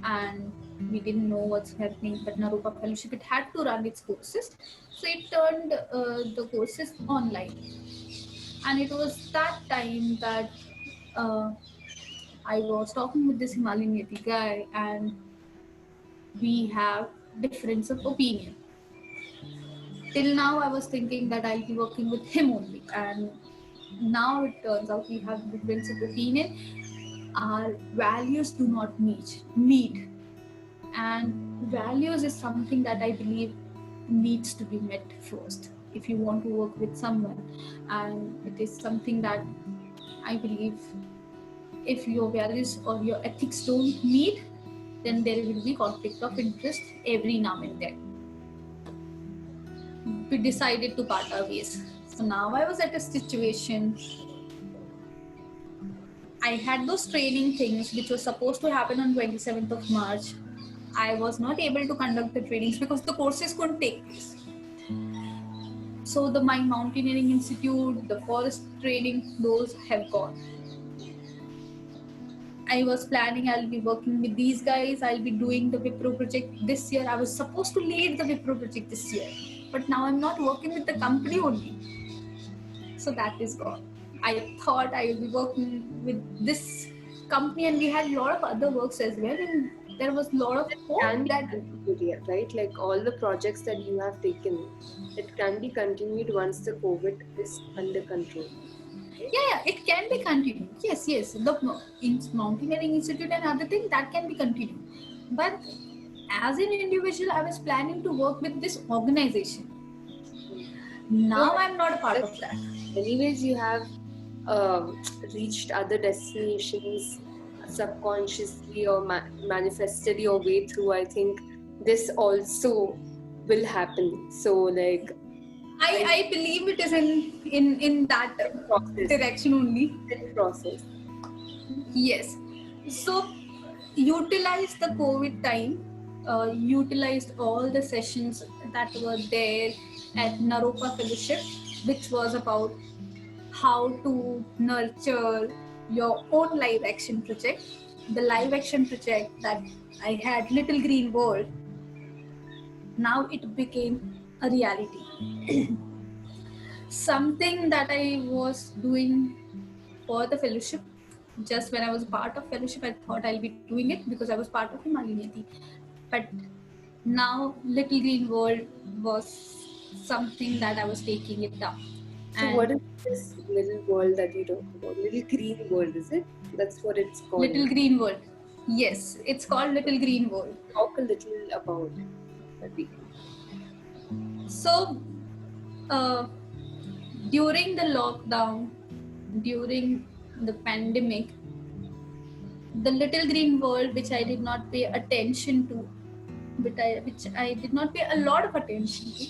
[SPEAKER 1] and we didn't know what's happening. But Naropa Fellowship, it had to run its courses, so it turned the courses online. And it was that time that I was talking with this Himalayan Yeti guy, and we have difference of opinion. Till now, I was thinking that I'll be working with him only, and now it turns out we have difference of opinion. Our values do not meet, and values is something that I believe needs to be met first if you want to work with someone, and it is something that I believe if your values or your ethics don't meet, then there will be conflict of interest every now and then. We decided to part our ways. So now I was at a situation. I had those training things which was supposed to happen on 27th of March. I was not able to conduct the trainings because the courses couldn't take place. So my Mountaineering Institute, the forest training, those have gone. I was planning I'll be working with these guys. I'll be doing the Wipro project this year. I was supposed to lead the Wipro project this year. But now I'm not working with the company only. So that is gone. I thought I will be working with this company, and we had a lot of other works as well. And there was a lot of hope that
[SPEAKER 2] continued, right? Like all the projects that you have taken, it can be continued once the COVID is under control.
[SPEAKER 1] Yeah, it can be continued. Yes. The Mountaineering Institute and other things that can be continued. But as an individual, I was planning to work with this organization. Now I'm not a part of that.
[SPEAKER 2] Anyways, you have reached other destinations subconsciously or manifested your way through. I think this also will happen. So like
[SPEAKER 1] I believe it is in that
[SPEAKER 2] process.
[SPEAKER 1] direction only.
[SPEAKER 2] Process.
[SPEAKER 1] Yes. So utilize the COVID time. Utilized all the sessions that were there at Naropa Fellowship, which was about how to nurture your own live action project. The live action project that I had, Little Green World, now it became a reality. Something that I was doing for the fellowship, just when I was part of fellowship, I thought I'll be doing it because I was part of Himalayan Yeti. But now Little Green World was something that I was taking it up.
[SPEAKER 2] So what is this little world that you talk about? Little Green World, is it? That's what it's called.
[SPEAKER 1] Little Green World. Yes, it's called Little Green World.
[SPEAKER 2] Talk a little about it.
[SPEAKER 1] So, during the lockdown, during the pandemic, the little green world, which I did not pay attention to, which I did not pay a lot of attention to.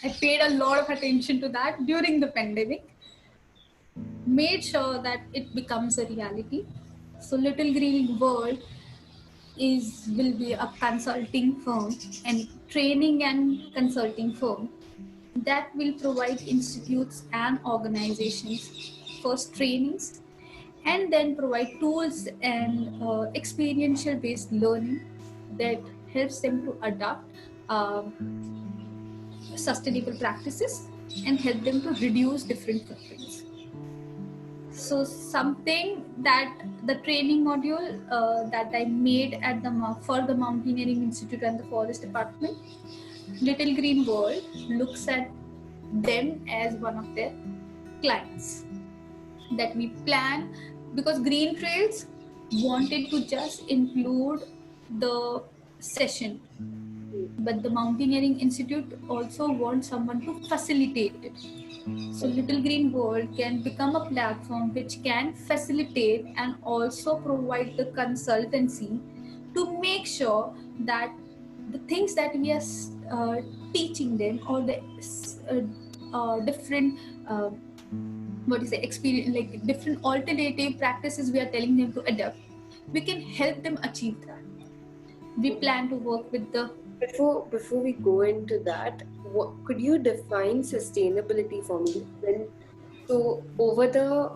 [SPEAKER 1] I paid a lot of attention to that during the pandemic, made sure that it becomes a reality. So Little Green World will be a consulting firm and training and consulting firm that will provide institutes and organizations first trainings and then provide tools and experiential based learning that helps them to adopt sustainable practices and help them to reduce different footprints. So something that the training module that I made at for the Mountaineering Institute and the Forest Department, Little Green World looks at them as one of their clients that we plan, because Green Trails wanted to just include the session, but the Mountaineering Institute also wants someone to facilitate it. So Little Green World can become a platform which can facilitate and also provide the consultancy to make sure that the things that we are teaching them, or the different experience, like different alternative practices we are telling them to adopt, we can help them achieve that. We plan to work with the
[SPEAKER 2] Before we go into that, could you define sustainability for me? So over the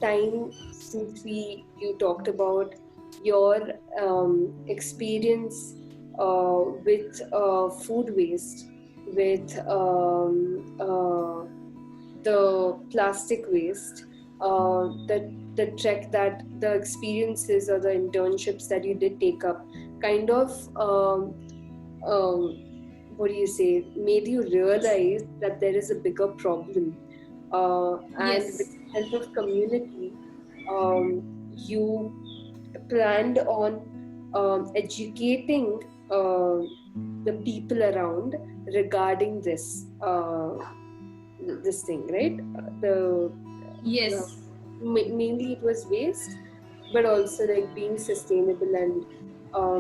[SPEAKER 2] time since you talked about your experience with food waste, with the plastic waste, the experiences or the internships that you did take up, kind of what do you say, made you realize that there is a bigger problem, and
[SPEAKER 1] Yes.
[SPEAKER 2] with the help of community, you planned on educating the people around regarding this thing, right?
[SPEAKER 1] Yes.
[SPEAKER 2] Mainly it was waste, but also like being sustainable and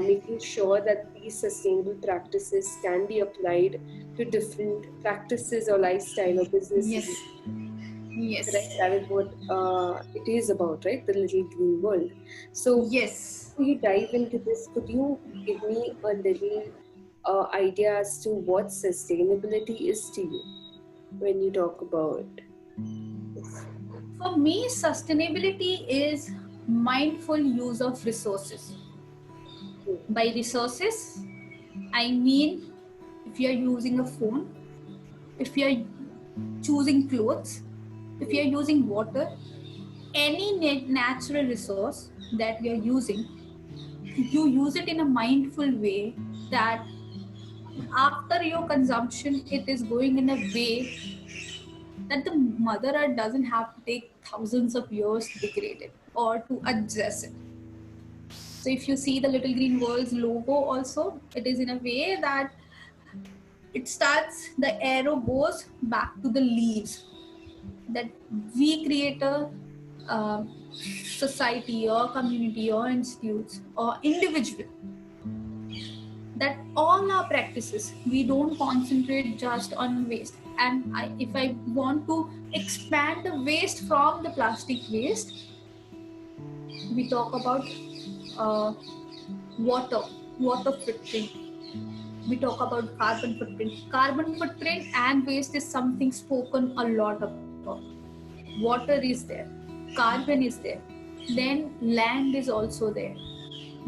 [SPEAKER 2] making sure that these sustainable practices can be applied to different practices or lifestyle or businesses.
[SPEAKER 1] Yes.
[SPEAKER 2] Right? That is what it is about, right? The Little Green World. So,
[SPEAKER 1] yes.
[SPEAKER 2] before you dive into this, could you give me a little idea as to what sustainability is to you when you talk about this?
[SPEAKER 1] For me, sustainability is mindful use of resources. By resources, I mean if you are using a phone, if you are choosing clothes, if you are using water, any natural resource that we are using, you use it in a mindful way that after your consumption, it is going in a way that the mother earth doesn't have to take thousands of years to degrade it or to adjust it. So if you see the Little Green World's logo also, it is in a way that it starts, the arrow goes back to the leaves, that we create a society or community or institutes or individual, that all our practices, we don't concentrate just on waste. And if I want to expand the waste from the plastic waste, we talk about water footprint. We talk about carbon footprint. Carbon footprint and waste is something spoken a lot about. Water is there, carbon is there, then land is also there.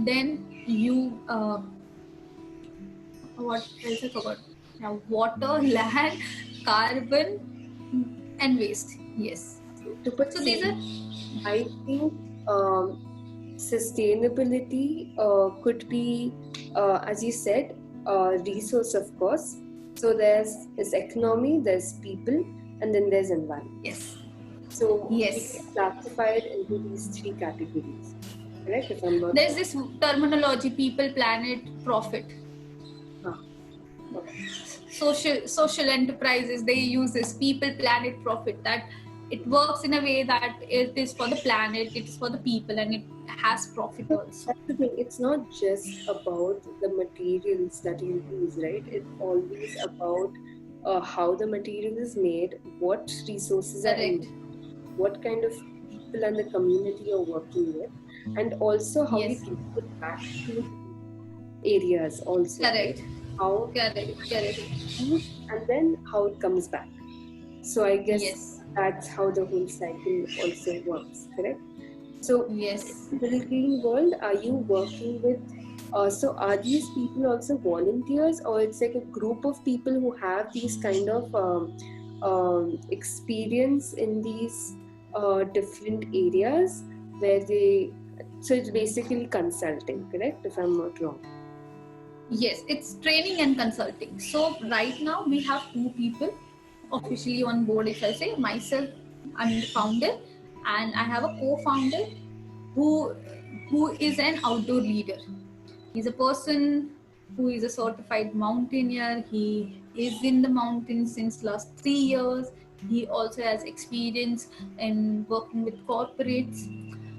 [SPEAKER 1] Then you what else I forgot? Now water, land, carbon, and waste. Yes. So these are.
[SPEAKER 2] I think sustainability could be, as you said, resource, of course. So there's economy, there's people, and then there's environment.
[SPEAKER 1] Yes.
[SPEAKER 2] So
[SPEAKER 1] yes,
[SPEAKER 2] we can classify it into these three categories. Correct? If I'm not
[SPEAKER 1] there's this terminology: people, planet, profit.
[SPEAKER 2] Okay.
[SPEAKER 1] social enterprises, they use this people, planet, profit, that it works in a way that it is for the planet, it is for the people, and it has profit also.
[SPEAKER 2] That's the thing. It's not just about the materials that you use, right? It's always about how the material is made, what resources are
[SPEAKER 1] Correct.
[SPEAKER 2] in, what kind of people and the community you're working with, and also how you
[SPEAKER 1] Yes.
[SPEAKER 2] give it back to areas also, right?
[SPEAKER 1] Correct.
[SPEAKER 2] How
[SPEAKER 1] Correct.
[SPEAKER 2] and then how it comes back. So I guess
[SPEAKER 1] Yes.
[SPEAKER 2] that's how the whole cycle also works, correct? So
[SPEAKER 1] Yes.
[SPEAKER 2] in Little Green World, are you working with? So are these people also volunteers, or it's like a group of people who have these kind of experience in these different areas where they? So it's basically consulting, correct? If I'm not wrong.
[SPEAKER 1] Yes, it's training and consulting. So right now we have 2 people officially on board. If I say myself, I'm the founder, and I have a co-founder who is an outdoor leader. He's a person who is a certified mountaineer. He is in the mountains since last 3 years. He also has experience in working with corporates.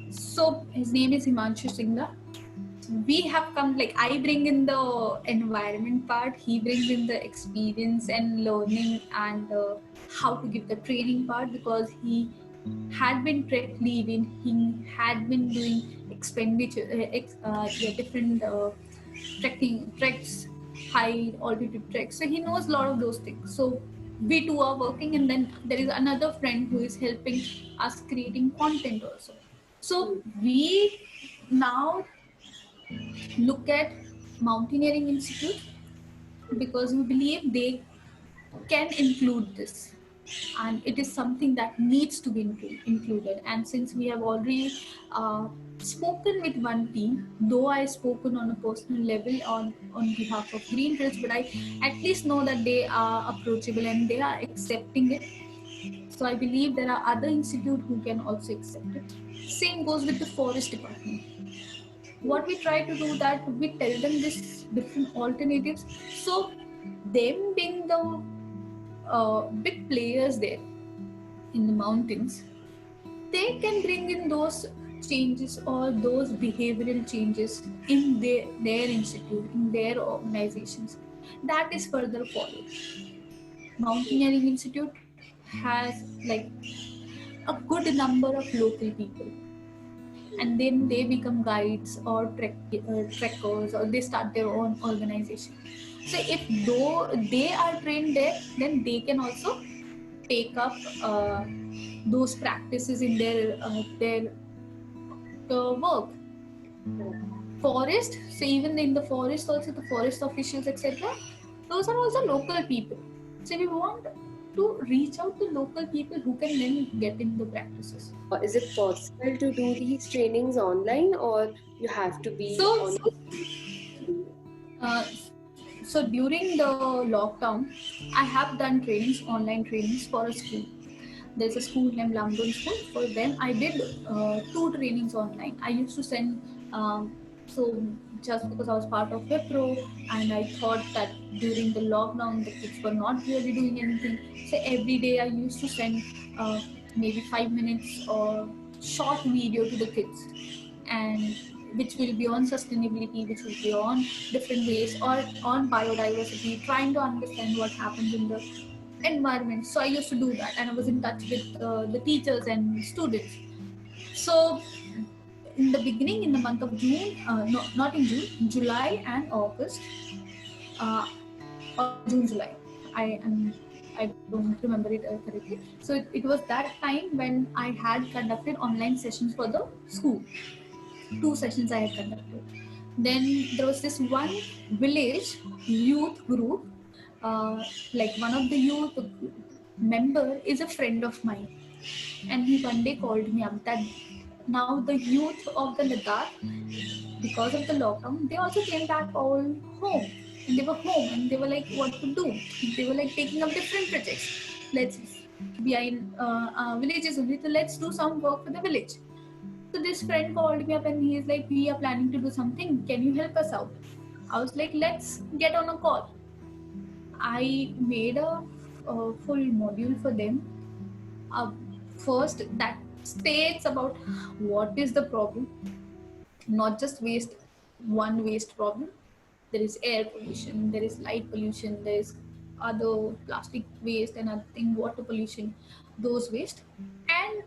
[SPEAKER 1] So his name is Himanshu Singla. We have come, like, I bring in the environment part, he brings in the experience and learning, and how to give the training part, because he had been trek leading, he had been doing expenditure, different treks, high altitude treks, so he knows a lot of those things. So we two are working, and then there is another friend who is helping us creating content also. So we now look at Mountaineering Institute, because we believe they can include this, and it is something that needs to be included. And since we have already spoken with one team, though I spoken on a personal level on behalf of Green Trails, but I at least know that they are approachable and they are accepting it. So I believe there are other institutes who can also accept it. Same goes with the forest department. What we try to do, that we tell them this different alternatives, so them being the big players there in the mountains, they can bring in those changes or those behavioral changes in their institute, in their organizations. That is further followed. Mountaineering Institute has like a good number of local people, and then they become guides or trekkers, or they start their own organization. So if though they are trained there, then they can also take up those practices in their work. Forest, so even in the forest also, the forest officials, etc., those are also local people. So we want to reach out to local people who can then get in the practices.
[SPEAKER 2] Is it possible to do these trainings online, or you have to be on?
[SPEAKER 1] Uh, so during the lockdown, I have done trainings, online trainings for a school. There's a school named Langdon School. For them, I did 2 trainings online. I used to send, so just because I was part of Wipro, and I thought that during the lockdown, the kids were not really doing anything. So every day I used to send maybe 5 minutes or short video to the kids, and which will be on sustainability, which will be on different ways, or on biodiversity, trying to understand what happens in the environment. So I used to do that, and I was in touch with the teachers and students. So in the beginning, in the month of June, no, not in June, July and August, or June, July, I don't remember it correctly. So it was that time when I had conducted online sessions for the school. 2 sessions I had conducted. Then there was this one village youth group. Like one of the youth member is a friend of mine, and he one day called me up that now the youth of the Ladakh, because of the lockdown, they also came back all home, and they were home, and they were like, what to do? They were like taking up different projects. Let's be in villages only, so let's do some work for the village. So this friend called me up, and he is like, we are planning to do something. Can you help us out? I was like, let's get on a call. I made a full module for them. First, that states about what is the problem, not just waste, one waste problem. There is air pollution, there is light pollution, there is other plastic waste and other thing, water pollution, those waste. And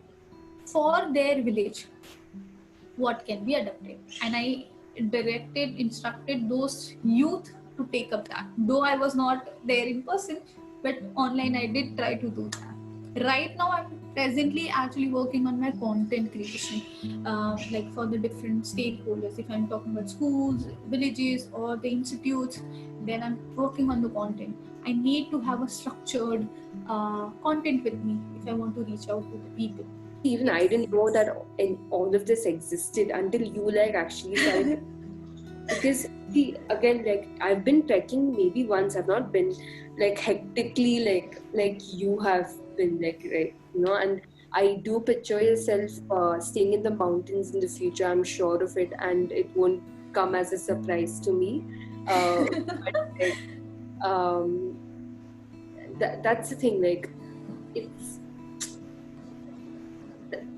[SPEAKER 1] for their village, what can be adapted. And I instructed those youth to take up that. Though I was not there in person, but online I did try to do that. Right now, I'm presently actually working on my content creation, like for the different stakeholders. If I'm talking about schools, villages, or the institutes, then I'm working on the content. I need to have a structured content with me if I want to reach out to the people.
[SPEAKER 2] Even I didn't know that all of this existed until you like actually started. Because see, again, like I've been trekking maybe once. I've not been like hectically like you have been, like, right, and I do picture yourself staying in the mountains in the future. I'm sure of it, and it won't come as a surprise to me. But like, that's the thing. Like,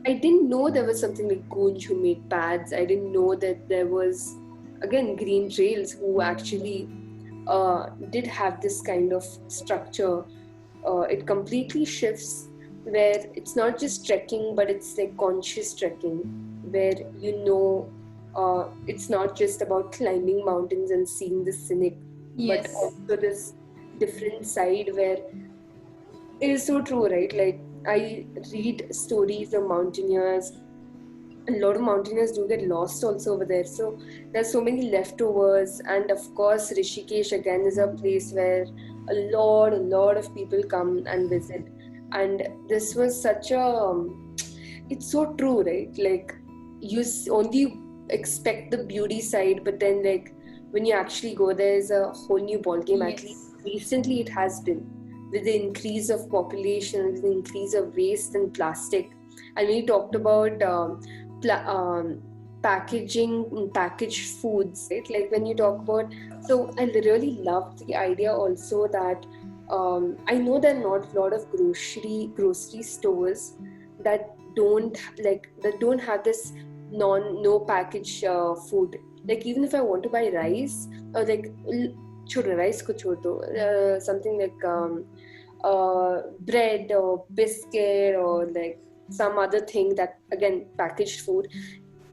[SPEAKER 2] I didn't know there was something like Gunj who made pads. I didn't know that there was, again, Green Trails who actually did have this kind of structure. It completely shifts where it's not just trekking, but it's like conscious trekking, where it's not just about climbing mountains and seeing the scenic,
[SPEAKER 1] Yes.
[SPEAKER 2] but also this different side where it is so true, right? Like, I read stories of mountaineers. A lot of mountaineers do get lost also over there. So there's so many leftovers, and of course, Rishikesh again is a place where a lot of people come and visit. And this was such it's so true, right? Like, you only expect the beauty side, but then like when you actually go, there's a whole new ballgame. At least recently, it has been, with the increase of population, with the increase of waste and plastic. And we talked about packaging, packaged foods, right? Like when you talk about, so I really love the idea also that I know there are not a lot of grocery stores that don't have this no package food. Like, even if I want to buy rice, or like छोड़ो rice को छोड़ दो, something like bread or biscuit or like some other thing, that again packaged food,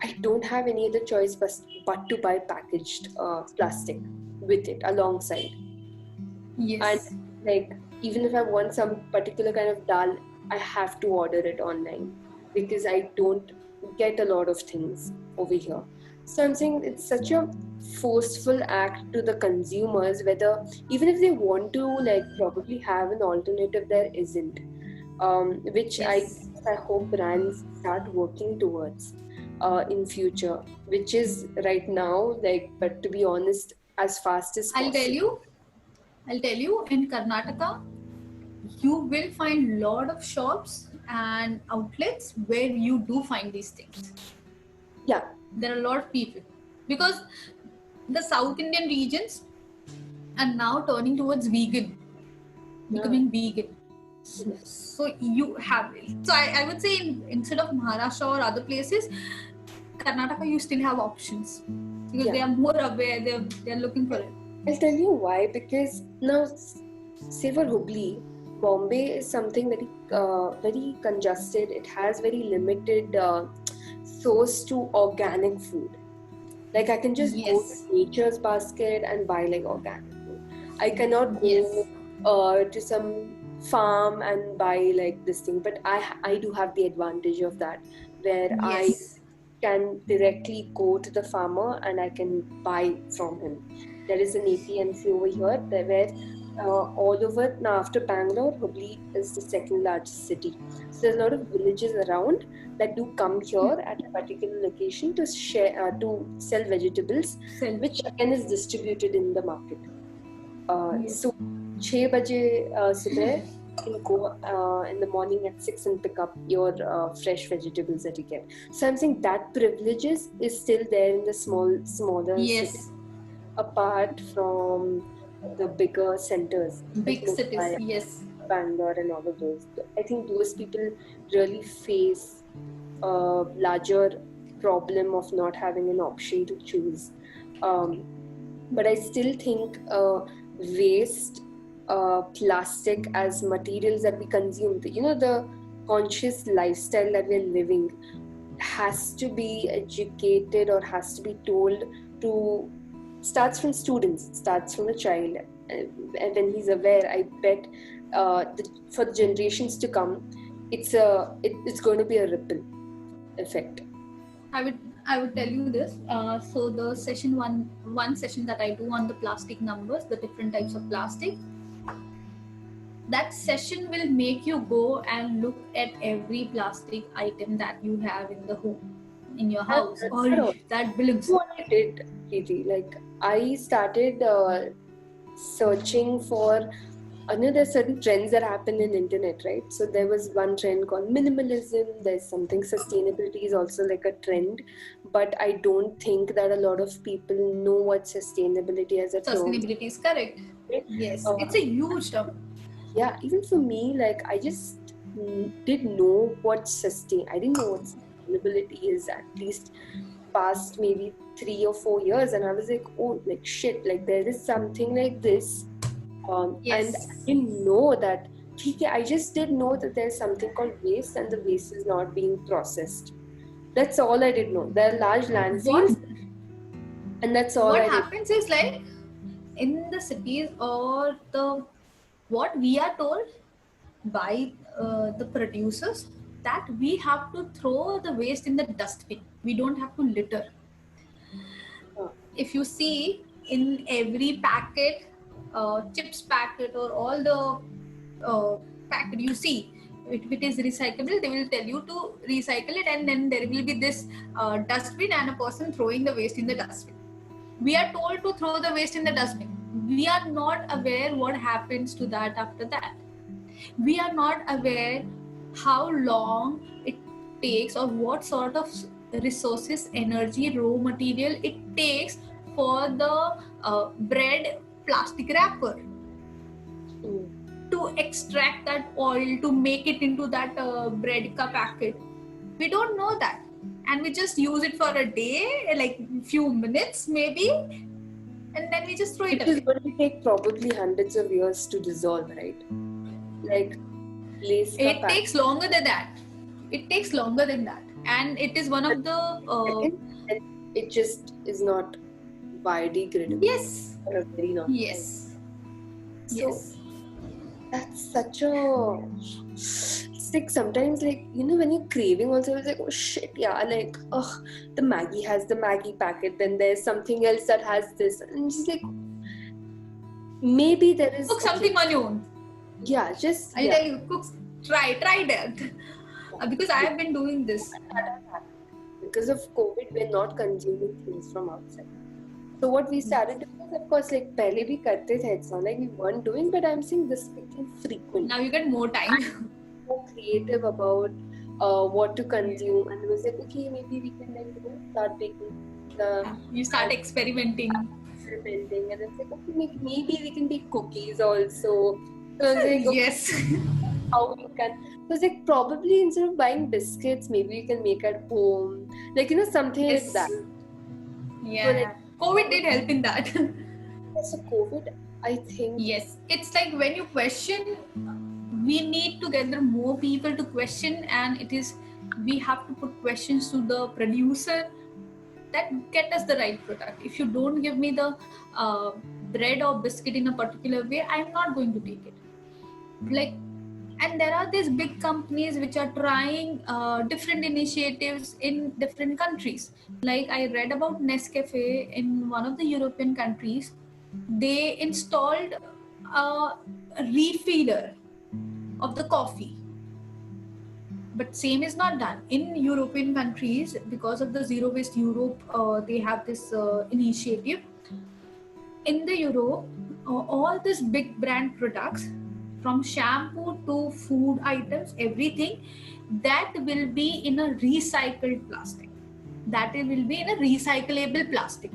[SPEAKER 2] I don't have any other choice but to buy packaged plastic with it alongside.
[SPEAKER 1] Yes.
[SPEAKER 2] And like, even if I want some particular kind of dal, I have to order it online because I don't get a lot of things over here. So I'm saying it's such a forceful act to the consumers, whether even if they want to like probably have an alternative, there isn't. Which
[SPEAKER 1] Yes.
[SPEAKER 2] I hope brands start working towards in future, which is right now, like, but to be honest, as fast as possible.
[SPEAKER 1] I'll tell you, in Karnataka, you will find lot of shops and outlets where you do find these things.
[SPEAKER 2] Yeah.
[SPEAKER 1] There are a lot of people, because the South Indian regions are now turning towards becoming vegan. So you have, so I would say instead of Maharashtra or other places, Karnataka, you still have options because they are more aware. They're looking for it.
[SPEAKER 2] I'll tell you why. Because now, say for Hubli, Bombay is something very congested. It has very limited source to organic food. Like, I can just go to Nature's Basket and buy like organic food. I cannot go to some farm and buy like this thing. But I do have the advantage of that, where I can directly go to the farmer and I can buy from him. There is an APMC over here where all over, now after Bangalore, Hubli is the second largest city. So there's a lot of villages around that do come here at a particular location to share to sell vegetables, which again is distributed in the market. So 6 baje subah, you can go in the morning at 6 and pick up your fresh vegetables that you get. So I'm saying that privileges is still there in the smaller cities, apart from the bigger centers, like
[SPEAKER 1] Big cities,
[SPEAKER 2] Mumbai,
[SPEAKER 1] yes.
[SPEAKER 2] Bangalore, and all of those. I think those people really face a larger problem of not having an option to choose. But I still think waste, plastic as materials that we consume, the conscious lifestyle that we're living has to be educated or has to be told to starts from students, starts from a child, and when he's aware, I bet for the generations to come, it's going to be a ripple effect.
[SPEAKER 1] I would tell you this. So the one session that I do on the plastic numbers, the different types of plastic, that session will make you go and look at every plastic item that you have in the home, in your house, or that belongs.
[SPEAKER 2] What I did, Preeti, like I started searching for. There's certain trends that happen in internet, right? So there was one trend called minimalism. There's something sustainability is also like a trend, but I don't think that a lot of people know what sustainability as a term.
[SPEAKER 1] Sustainability is correct. Yes, it's a huge term.
[SPEAKER 2] Yeah, even for me, like I just didn't know what I didn't know what sustainability is, at least past maybe 3 or 4 years, and I was like, oh, like shit, like there is something like this.
[SPEAKER 1] Yes.
[SPEAKER 2] And I didn't know that. I just did know that there's something called waste, and the waste is not being processed. That's all I did know. There are large landfills, and that's all.
[SPEAKER 1] What happens is, like in the cities or what we are told by the producers, that we have to throw the waste in the dustbin. We don't have to litter. If you see in every packet, chips packet or all the packet you see, if it is recyclable, they will tell you to recycle it, and then there will be this dustbin and a person throwing the waste in the dustbin. We are told to throw the waste in the dustbin. We are not aware what happens to that after that. We are not aware how long it takes or what sort of resources, energy, raw material it takes for the bread plastic wrapper to extract that oil, to make it into that bread ka packet. We don't know that, and we just use it for a day, like few minutes maybe, and then we just throw it away.
[SPEAKER 2] It is going to take probably hundreds of years to dissolve, right? Like
[SPEAKER 1] it takes longer than that. It takes longer than that, and it is one of the
[SPEAKER 2] it just is not biodegradable.
[SPEAKER 1] Yes.
[SPEAKER 2] For a very long
[SPEAKER 1] yes
[SPEAKER 2] time. So
[SPEAKER 1] yes,
[SPEAKER 2] that's such a, it's like sometimes, like, when you're craving also, it's like, oh shit, yeah, like, the Maggie has the Maggie packet, then there's something else that has this, and just like, maybe there is
[SPEAKER 1] cook something on your own.
[SPEAKER 2] Yeah, just
[SPEAKER 1] I'll tell you, cook, try that. Because I have been doing this.
[SPEAKER 2] Because of COVID, we're not consuming things from outside. So what we started doing is, of course, like pehle bhi karte the, it's not like we weren't doing, but I'm saying this became frequent.
[SPEAKER 1] Now you get more time.
[SPEAKER 2] More creative about what to consume, and it was like, okay, maybe we can start baking.
[SPEAKER 1] You start experimenting,
[SPEAKER 2] and it's like, okay, maybe we can make cookies also. So I was like, okay,
[SPEAKER 1] yes.
[SPEAKER 2] How you can? So it's like, probably instead of buying biscuits, maybe you can make at home, like something
[SPEAKER 1] yes.
[SPEAKER 2] like that.
[SPEAKER 1] Yeah. So like, COVID did help in that.
[SPEAKER 2] So COVID, I think.
[SPEAKER 1] Yes, it's like when you question, we need to gather more people to question, and we have to put questions to the producer that get us the right product. If you don't give me the bread or biscuit in a particular way, I'm not going to take it. Like, and there are these big companies which are trying different initiatives in different countries. Like I read about Nescafe in one of the European countries. They installed a refiller of the coffee. But same is not done. In European countries, because of the Zero Waste Europe, they have this initiative. In the Europe, all these big brand products, from shampoo to food items, everything, that will be in a recycled plastic. That will be in a recyclable plastic.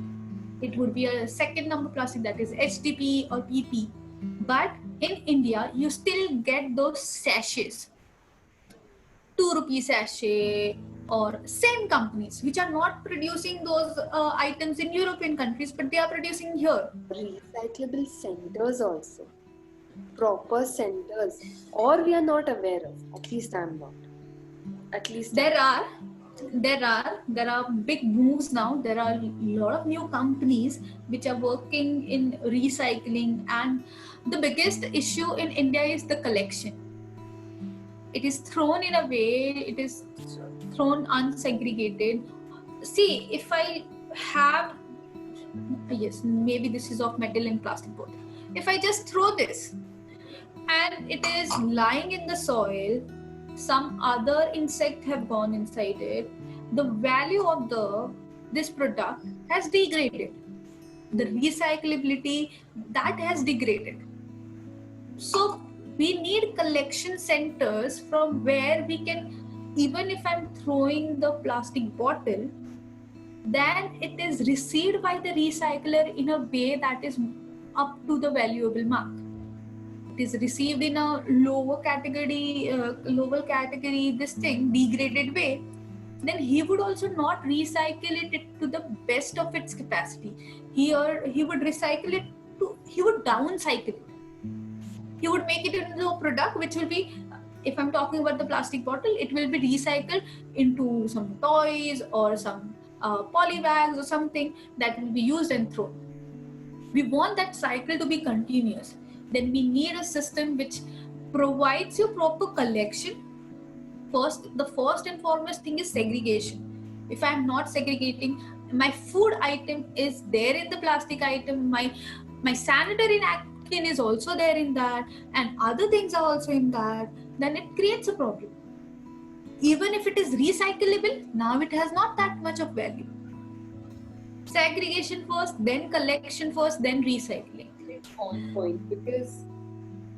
[SPEAKER 1] it would be a second number plastic, that is HDP or PP. But in India, you still get those sachets, 2 rupee sachet, or same companies which are not producing those items in European countries, but they are producing here.
[SPEAKER 2] Recyclable centers also, proper centers, or we are not aware of. At least I'm not. At least
[SPEAKER 1] There are big moves now. There are a lot of new companies which are working in recycling, and the biggest issue in India is the collection. It is thrown in a way, it is thrown unsegregated. See, if I have, yes, maybe this is of metal and plastic both. If I just throw this and it is lying in the soil, some other insect have gone inside it, the value of this product has degraded. The recyclability, that has degraded. So we need collection centers from where we can, even if I'm throwing the plastic bottle, then it is received by the recycler in a way that is up to the valuable mark. It is received in a lower category, this thing, degraded way, then he would also not recycle it to the best of its capacity. He would recycle it he would downcycle it. He would make it into a product which will be, if I'm talking about the plastic bottle, it will be recycled into some toys or some poly bags or something that will be used and thrown. We want that cycle to be continuous. Then we need a system which provides you proper collection. The first and foremost thing is segregation. If I'm not segregating, my food item is there in the plastic item, my sanitary napkin is also there in that, and other things are also in that, then it creates a problem. Even if it is recyclable, now it has not that much of value. Segregation first, then collection first, then recycling.
[SPEAKER 2] On point, because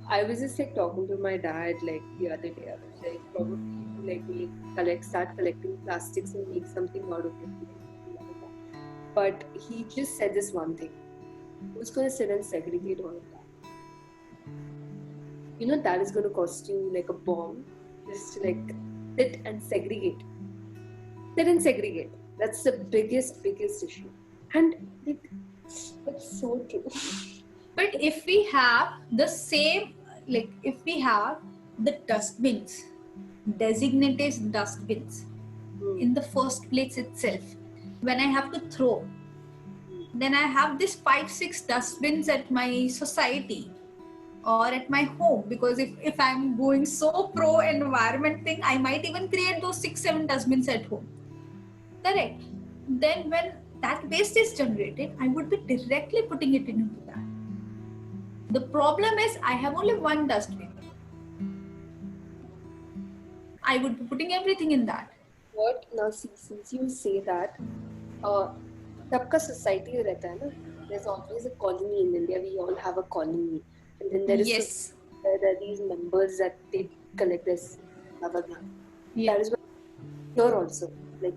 [SPEAKER 2] I was just like talking to my dad like the other day. I was like, probably like start collecting plastics and make something out of it. But he just said this one thing: who's going to sit and segregate all of that? You know, that is going to cost you like a bomb. Just to like sit and segregate. Sit and segregate. That's the biggest issue. And like, that's so true.
[SPEAKER 1] But if we have the same, like if we have the dustbins, designated dustbins in the first place itself, when I have to throw, then I have this 5-6 dustbins at my society or at my home, because if I'm going so pro environment thing, I might even create those 6-7 dustbins at home. Correct. Then when that waste is generated, I would be directly putting it into that. The problem is I have only one dustbin. I would be putting everything in that.
[SPEAKER 2] What now? Since you say that, सबका society रहता है ना. There's always a colony in India. We all have a colony, and then there is there are these members that they collect this.
[SPEAKER 1] Yeah.
[SPEAKER 2] That is what here also. Like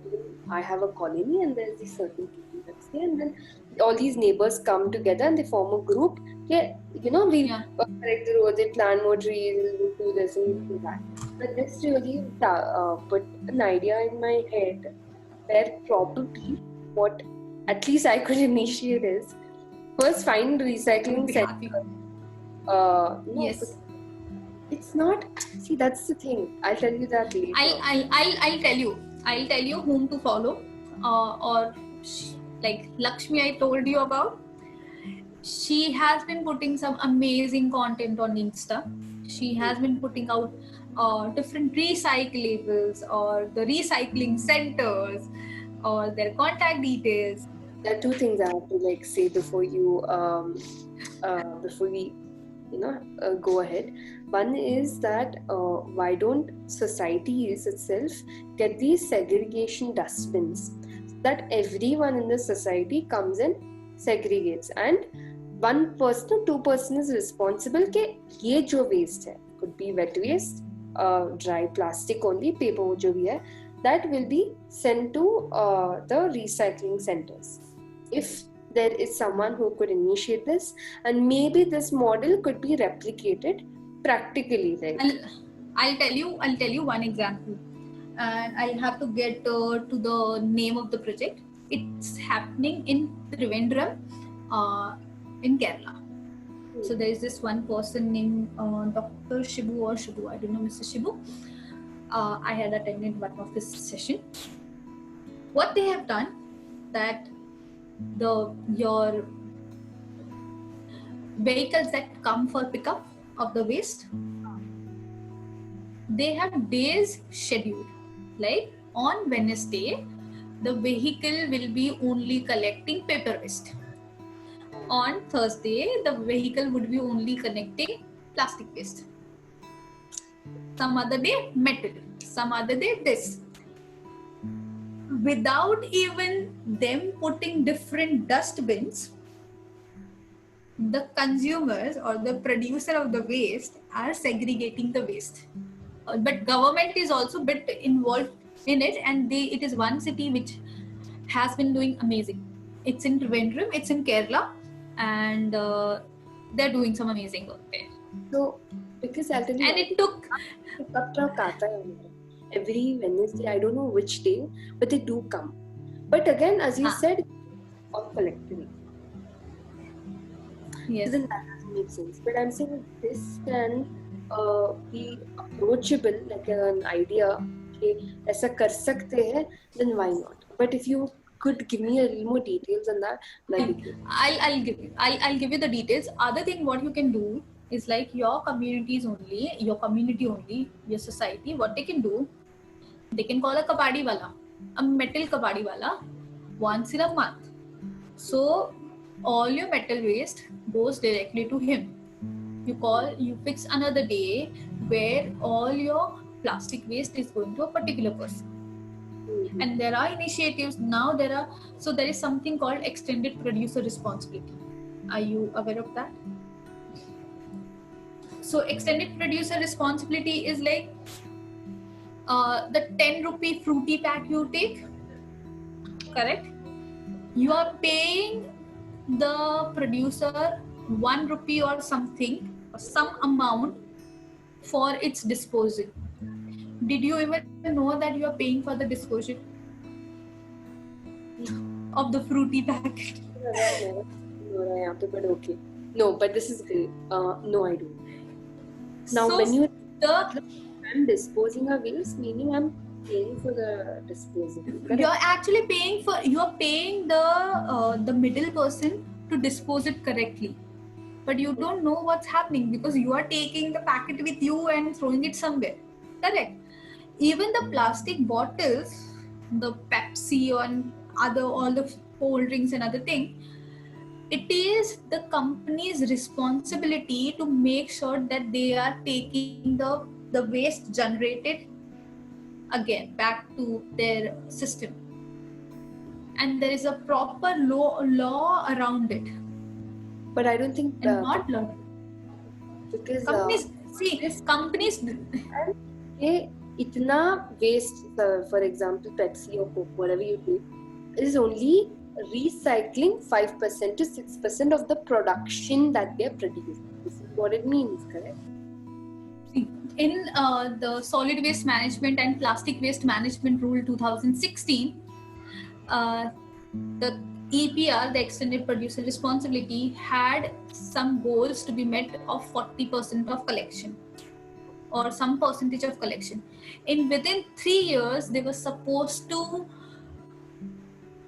[SPEAKER 2] I have a colony, and there's these certain people that's there, and then all these neighbors come together and they form a group. Yeah, you know, we correct the roads, they plant more trees, we'll do this and we'll do that. But this really put an idea in my head where probably what at least I could initiate is first find recycling center.
[SPEAKER 1] Yes.
[SPEAKER 2] It's not. See, that's the thing. I'll tell you that later.
[SPEAKER 1] I'll tell you whom to follow. Or like Lakshmi, I told you about. She has been putting some amazing content on Insta. She has been putting out different recyclables or the recycling centers or their contact details.
[SPEAKER 2] There are two things I have to like say before we go ahead. One is that why don't societies itself get these segregation dustbins so that everyone in the society comes and segregates, and one person or two person is responsible कि ये जो waste है, could be wet waste, dry plastic only, paper जो भी है, that will be sent to the recycling centers. If there is someone who could initiate this, and maybe this model could be replicated practically, like.
[SPEAKER 1] I'll tell you one example, and I'll have to get to the name of the project. It's happening in Trivandrum, in Kerala. So there is this one person named Dr. Shibu or Shibu. I don't know, Mr. Shibu. I had attended one of his session. What they have done, that your vehicles that come for pickup of the waste, they have days scheduled. Like on Wednesday, the vehicle will be only collecting paper waste. On Thursday, the vehicle would be only collecting plastic waste. Some other day, metal. Some other day, this. Without even them putting different dustbins, the consumers or the producer of the waste are segregating the waste. But government is also a bit involved in it, and it is one city which has been doing amazing. It's in Trivandrum, it's in Kerala, and they're doing some amazing work there.
[SPEAKER 2] So, because I'll tell you,
[SPEAKER 1] and it took
[SPEAKER 2] pickup truck aata hai every Wednesday. I don't know which day, but they do come. But again, as you said, all collectively.
[SPEAKER 1] Yes.
[SPEAKER 2] Then that doesn't make sense. But I'm saying this can be approachable, like an idea. कि ऐसा कर सकते हैं, then why not? But if you could give me a little more details on that, that'd be great.
[SPEAKER 1] I'll give you the details. Other thing, what you can do is like your community only, your society. What they can do, they can call a kapadi wala, a metal kapadi wala, once in a month. So all your metal waste goes directly to him. You fix another day where all your plastic waste is going to a particular person. Mm-hmm. And there are initiatives now. There is something called extended producer responsibility. Are you aware of that? So extended producer responsibility is like the 10 rupee fruity pack you take, correct? You are paying the producer 1 rupee or something, or some amount for its disposal. Did you even know that you are paying for the disposal of the fruity packet?
[SPEAKER 2] But okay. No, but this is great. No, I don't. Now,
[SPEAKER 1] so
[SPEAKER 2] when I'm disposing of waste, meaning I'm paying for the disposal. Correct?
[SPEAKER 1] You're actually paying the middle person to dispose it correctly. But you don't know what's happening because you are taking the packet with you and throwing it somewhere. Correct. Even the plastic bottles, the Pepsi and all the cold drinks and other thing, it is the company's responsibility to make sure that they are taking the waste generated again back to their system. And there is a proper law around it.
[SPEAKER 2] But I don't think
[SPEAKER 1] not law.
[SPEAKER 2] Because
[SPEAKER 1] companies
[SPEAKER 2] itna waste, for example, Pepsi or Coke, whatever you do, is only recycling 5% to 6% of the production that they're producing. This is what it means, correct?
[SPEAKER 1] In the Solid Waste Management and Plastic Waste Management Rule 2016, the EPR, the Extended Producer Responsibility, had some goals to be met of 40% of collection or some percentage of collection. Within 3 years, they were supposed to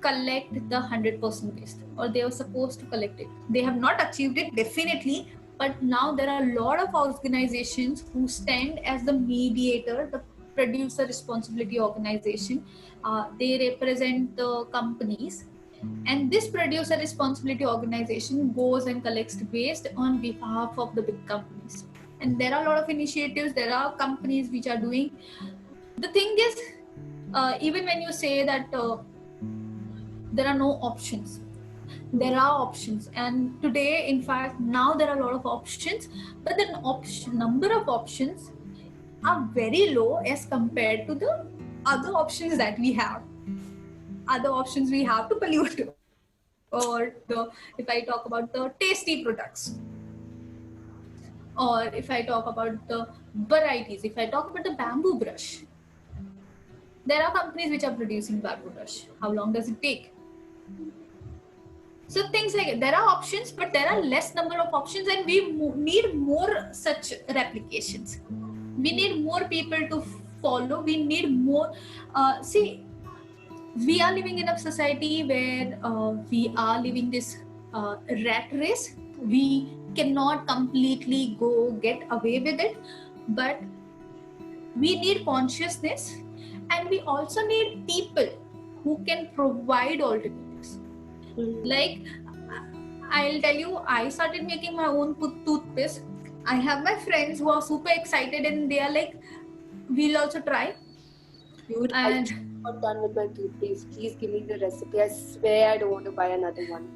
[SPEAKER 1] collect the 100% waste, or they were supposed to collect it. They have not achieved it, definitely, but now there are a lot of organizations who stand as the mediator, the Producer Responsibility Organization. They represent the companies, and this Producer Responsibility Organization goes and collects waste on behalf of the big companies. And there are a lot of initiatives, there are companies which are doing. The thing is, even when you say that there are no options, there are options, and today, in fact, now there are a lot of options, but the number of options are very low as compared to the other options that we have. Other options we have to pollute. or if I talk about the tasty products, or if I talk about the varieties, if I talk about the bamboo brush, there are companies which are producing bamboo brush. How long does it take? So things like there are options, but there are less number of options, and we need more such replications. We need more people to follow. We need more. See, we are living in a society where we are living this rat race. We cannot completely go get away with it, but we need consciousness, and we also need people who can provide alternatives. Like, I'll tell you, I started making my own toothpaste. I have my friends who are super excited, and they are like, we'll also try.
[SPEAKER 2] Dude,
[SPEAKER 1] And
[SPEAKER 2] I'm not done with my toothpaste. Please give me the recipe. I swear I don't want to buy another one.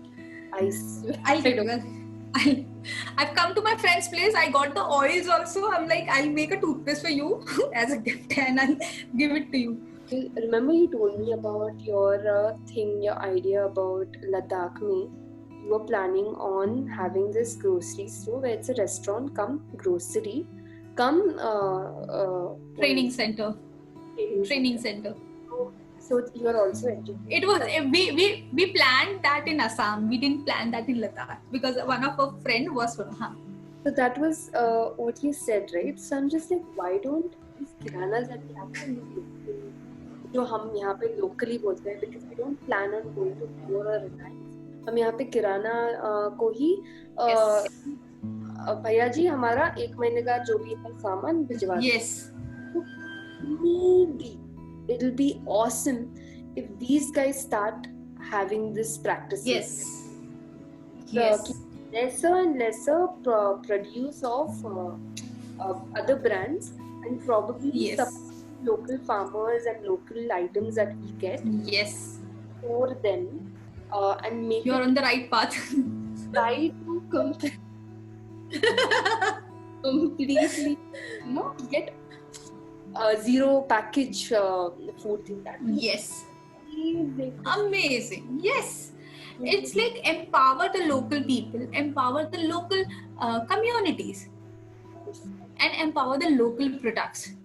[SPEAKER 2] I swear.
[SPEAKER 1] I'll tell you. I've come to my friend's place. I got the oils also. I'm like, I'll make a toothpaste for you as a gift, and I'll give it to you.
[SPEAKER 2] Remember you told me about your your idea about Ladakh mein. You were planning on having this grocery store where it's a restaurant come grocery come
[SPEAKER 1] Training center.
[SPEAKER 2] So you are also educated.
[SPEAKER 1] It was we planned that in Assam. We didn't plan that in Ladakh because one of our friend was from
[SPEAKER 2] So that was what you said, right? So I'm just like, why don't these kiranas that we have जो हम यहाँ पे locally बोलते हैं, because we don't plan on going to Pure or Reliance. हम यहाँ पे किराना को ही भैया जी हमारा 1 महीने का जो भी है सामान भिजवा दें.
[SPEAKER 1] Yes.
[SPEAKER 2] Maybe it'll be awesome if these guys start having this practice.
[SPEAKER 1] Yes.
[SPEAKER 2] Lesser and lesser produce of other brands, and probably some local farmers and local items that we get.
[SPEAKER 1] Yes.
[SPEAKER 2] For them, and make.
[SPEAKER 1] You're on the right path.
[SPEAKER 2] Try to completely, get zero package food thing that.
[SPEAKER 1] Yes. Amazing. Yes. It's like empower the local people, empower the local communities, and empower the local products.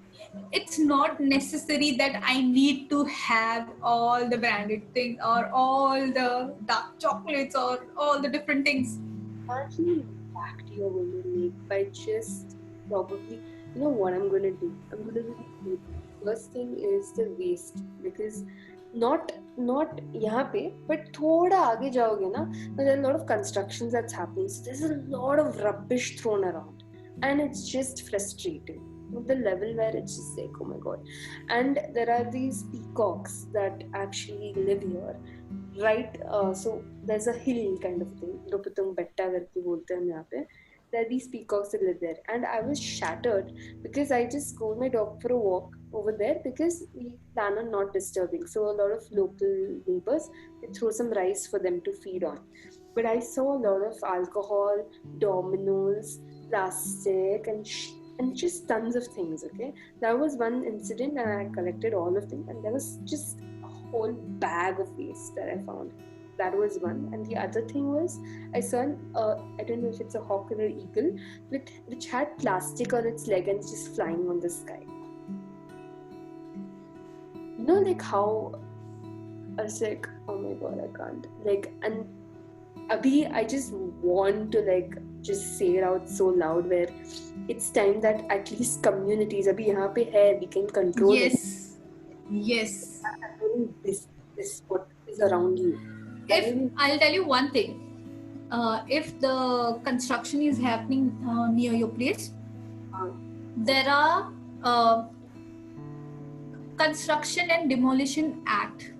[SPEAKER 1] It's not necessary that I need to have all the branded things or all the dark chocolates or all the different things.
[SPEAKER 2] Actually, impact you're going to make by just probably, what I'm going to do? I'm going to do first thing is the waste, because not यहाँ पे, but थोड़ा आगे जाओगे ना, there are a lot of constructions that's happening. So there's a lot of rubbish thrown around, and it's just frustrating. The level where it's just like, oh my god. And there are these peacocks that actually live here, right? So there's a hill kind of thing, Dropatang Betta करके बोलते हैं यहाँ पे. There are these peacocks that live there, and I was shattered because I just go with my dog for a walk over there because we plan on not disturbing. So a lot of local neighbors, they throw some rice for them to feed on. But I saw a lot of alcohol, dominoes, plastic, and just tons of things. Okay, that was one incident, and I collected all of them, and there was just a whole bag of waste that I found. That was one. And the other thing was, I saw I don't know if it's a hawk or an eagle, which had plastic on its leg and just flying on the sky. Like how I was like, oh my god, I can't. And Abhi, I just want to just say it out so loud where it's time that at least communities, abhi yahan pe hai, we can control it.
[SPEAKER 1] Yes.
[SPEAKER 2] This what is around you.
[SPEAKER 1] I'll tell you one thing. If the construction is happening near your place, there are Construction and Demolition Act.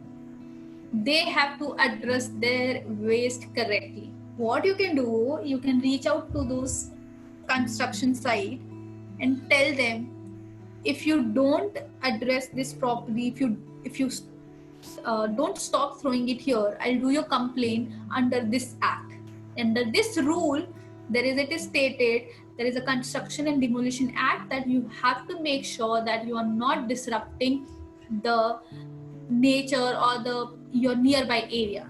[SPEAKER 1] They have to address their waste correctly. What you can do, you can reach out to those construction site and tell them, if you don't address this properly, if you don't stop throwing it here, I'll do your complaint under this act. Under this rule, it is stated, there is a Construction and Demolition Act that you have to make sure that you are not disrupting the nature or your nearby area.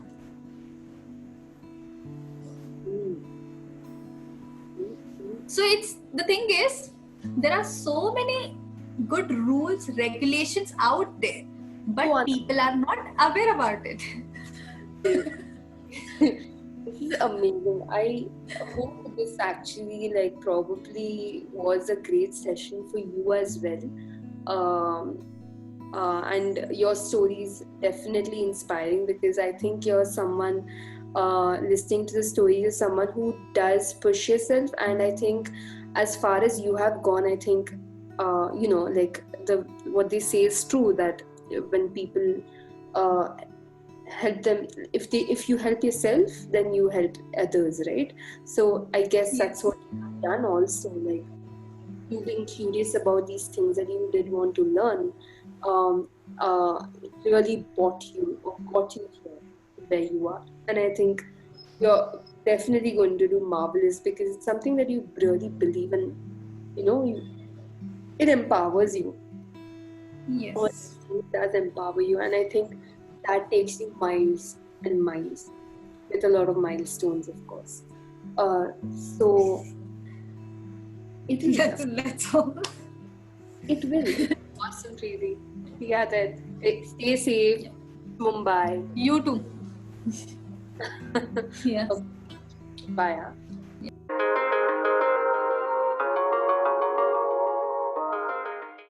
[SPEAKER 1] So it's the thing is, there are so many good rules, regulations out there, but people are not aware about it.
[SPEAKER 2] This is amazing. I hope this actually like probably was a great session for you as well. And your story is definitely inspiring, because I think you're someone listening to the stories is someone who does push yourself. And I think as far as you have gone, I think like what they say is true, that when people help them, if you help yourself, then you help others, right? So I guess that's what you have done also, like you being curious about these things that you did want to learn. It really brought you or got you here where you are. And I think you're definitely going to do marvelous, because it's something that you really believe in. It empowers you.
[SPEAKER 1] Yes.
[SPEAKER 2] It does empower you, and I think that takes you miles and miles, with a lot of milestones, of course. So it is.
[SPEAKER 1] Let's hope.
[SPEAKER 2] It will. Awesome, really. Yeah, that. Stay safe, Mumbai.
[SPEAKER 1] You too. Yeah.
[SPEAKER 2] Bye.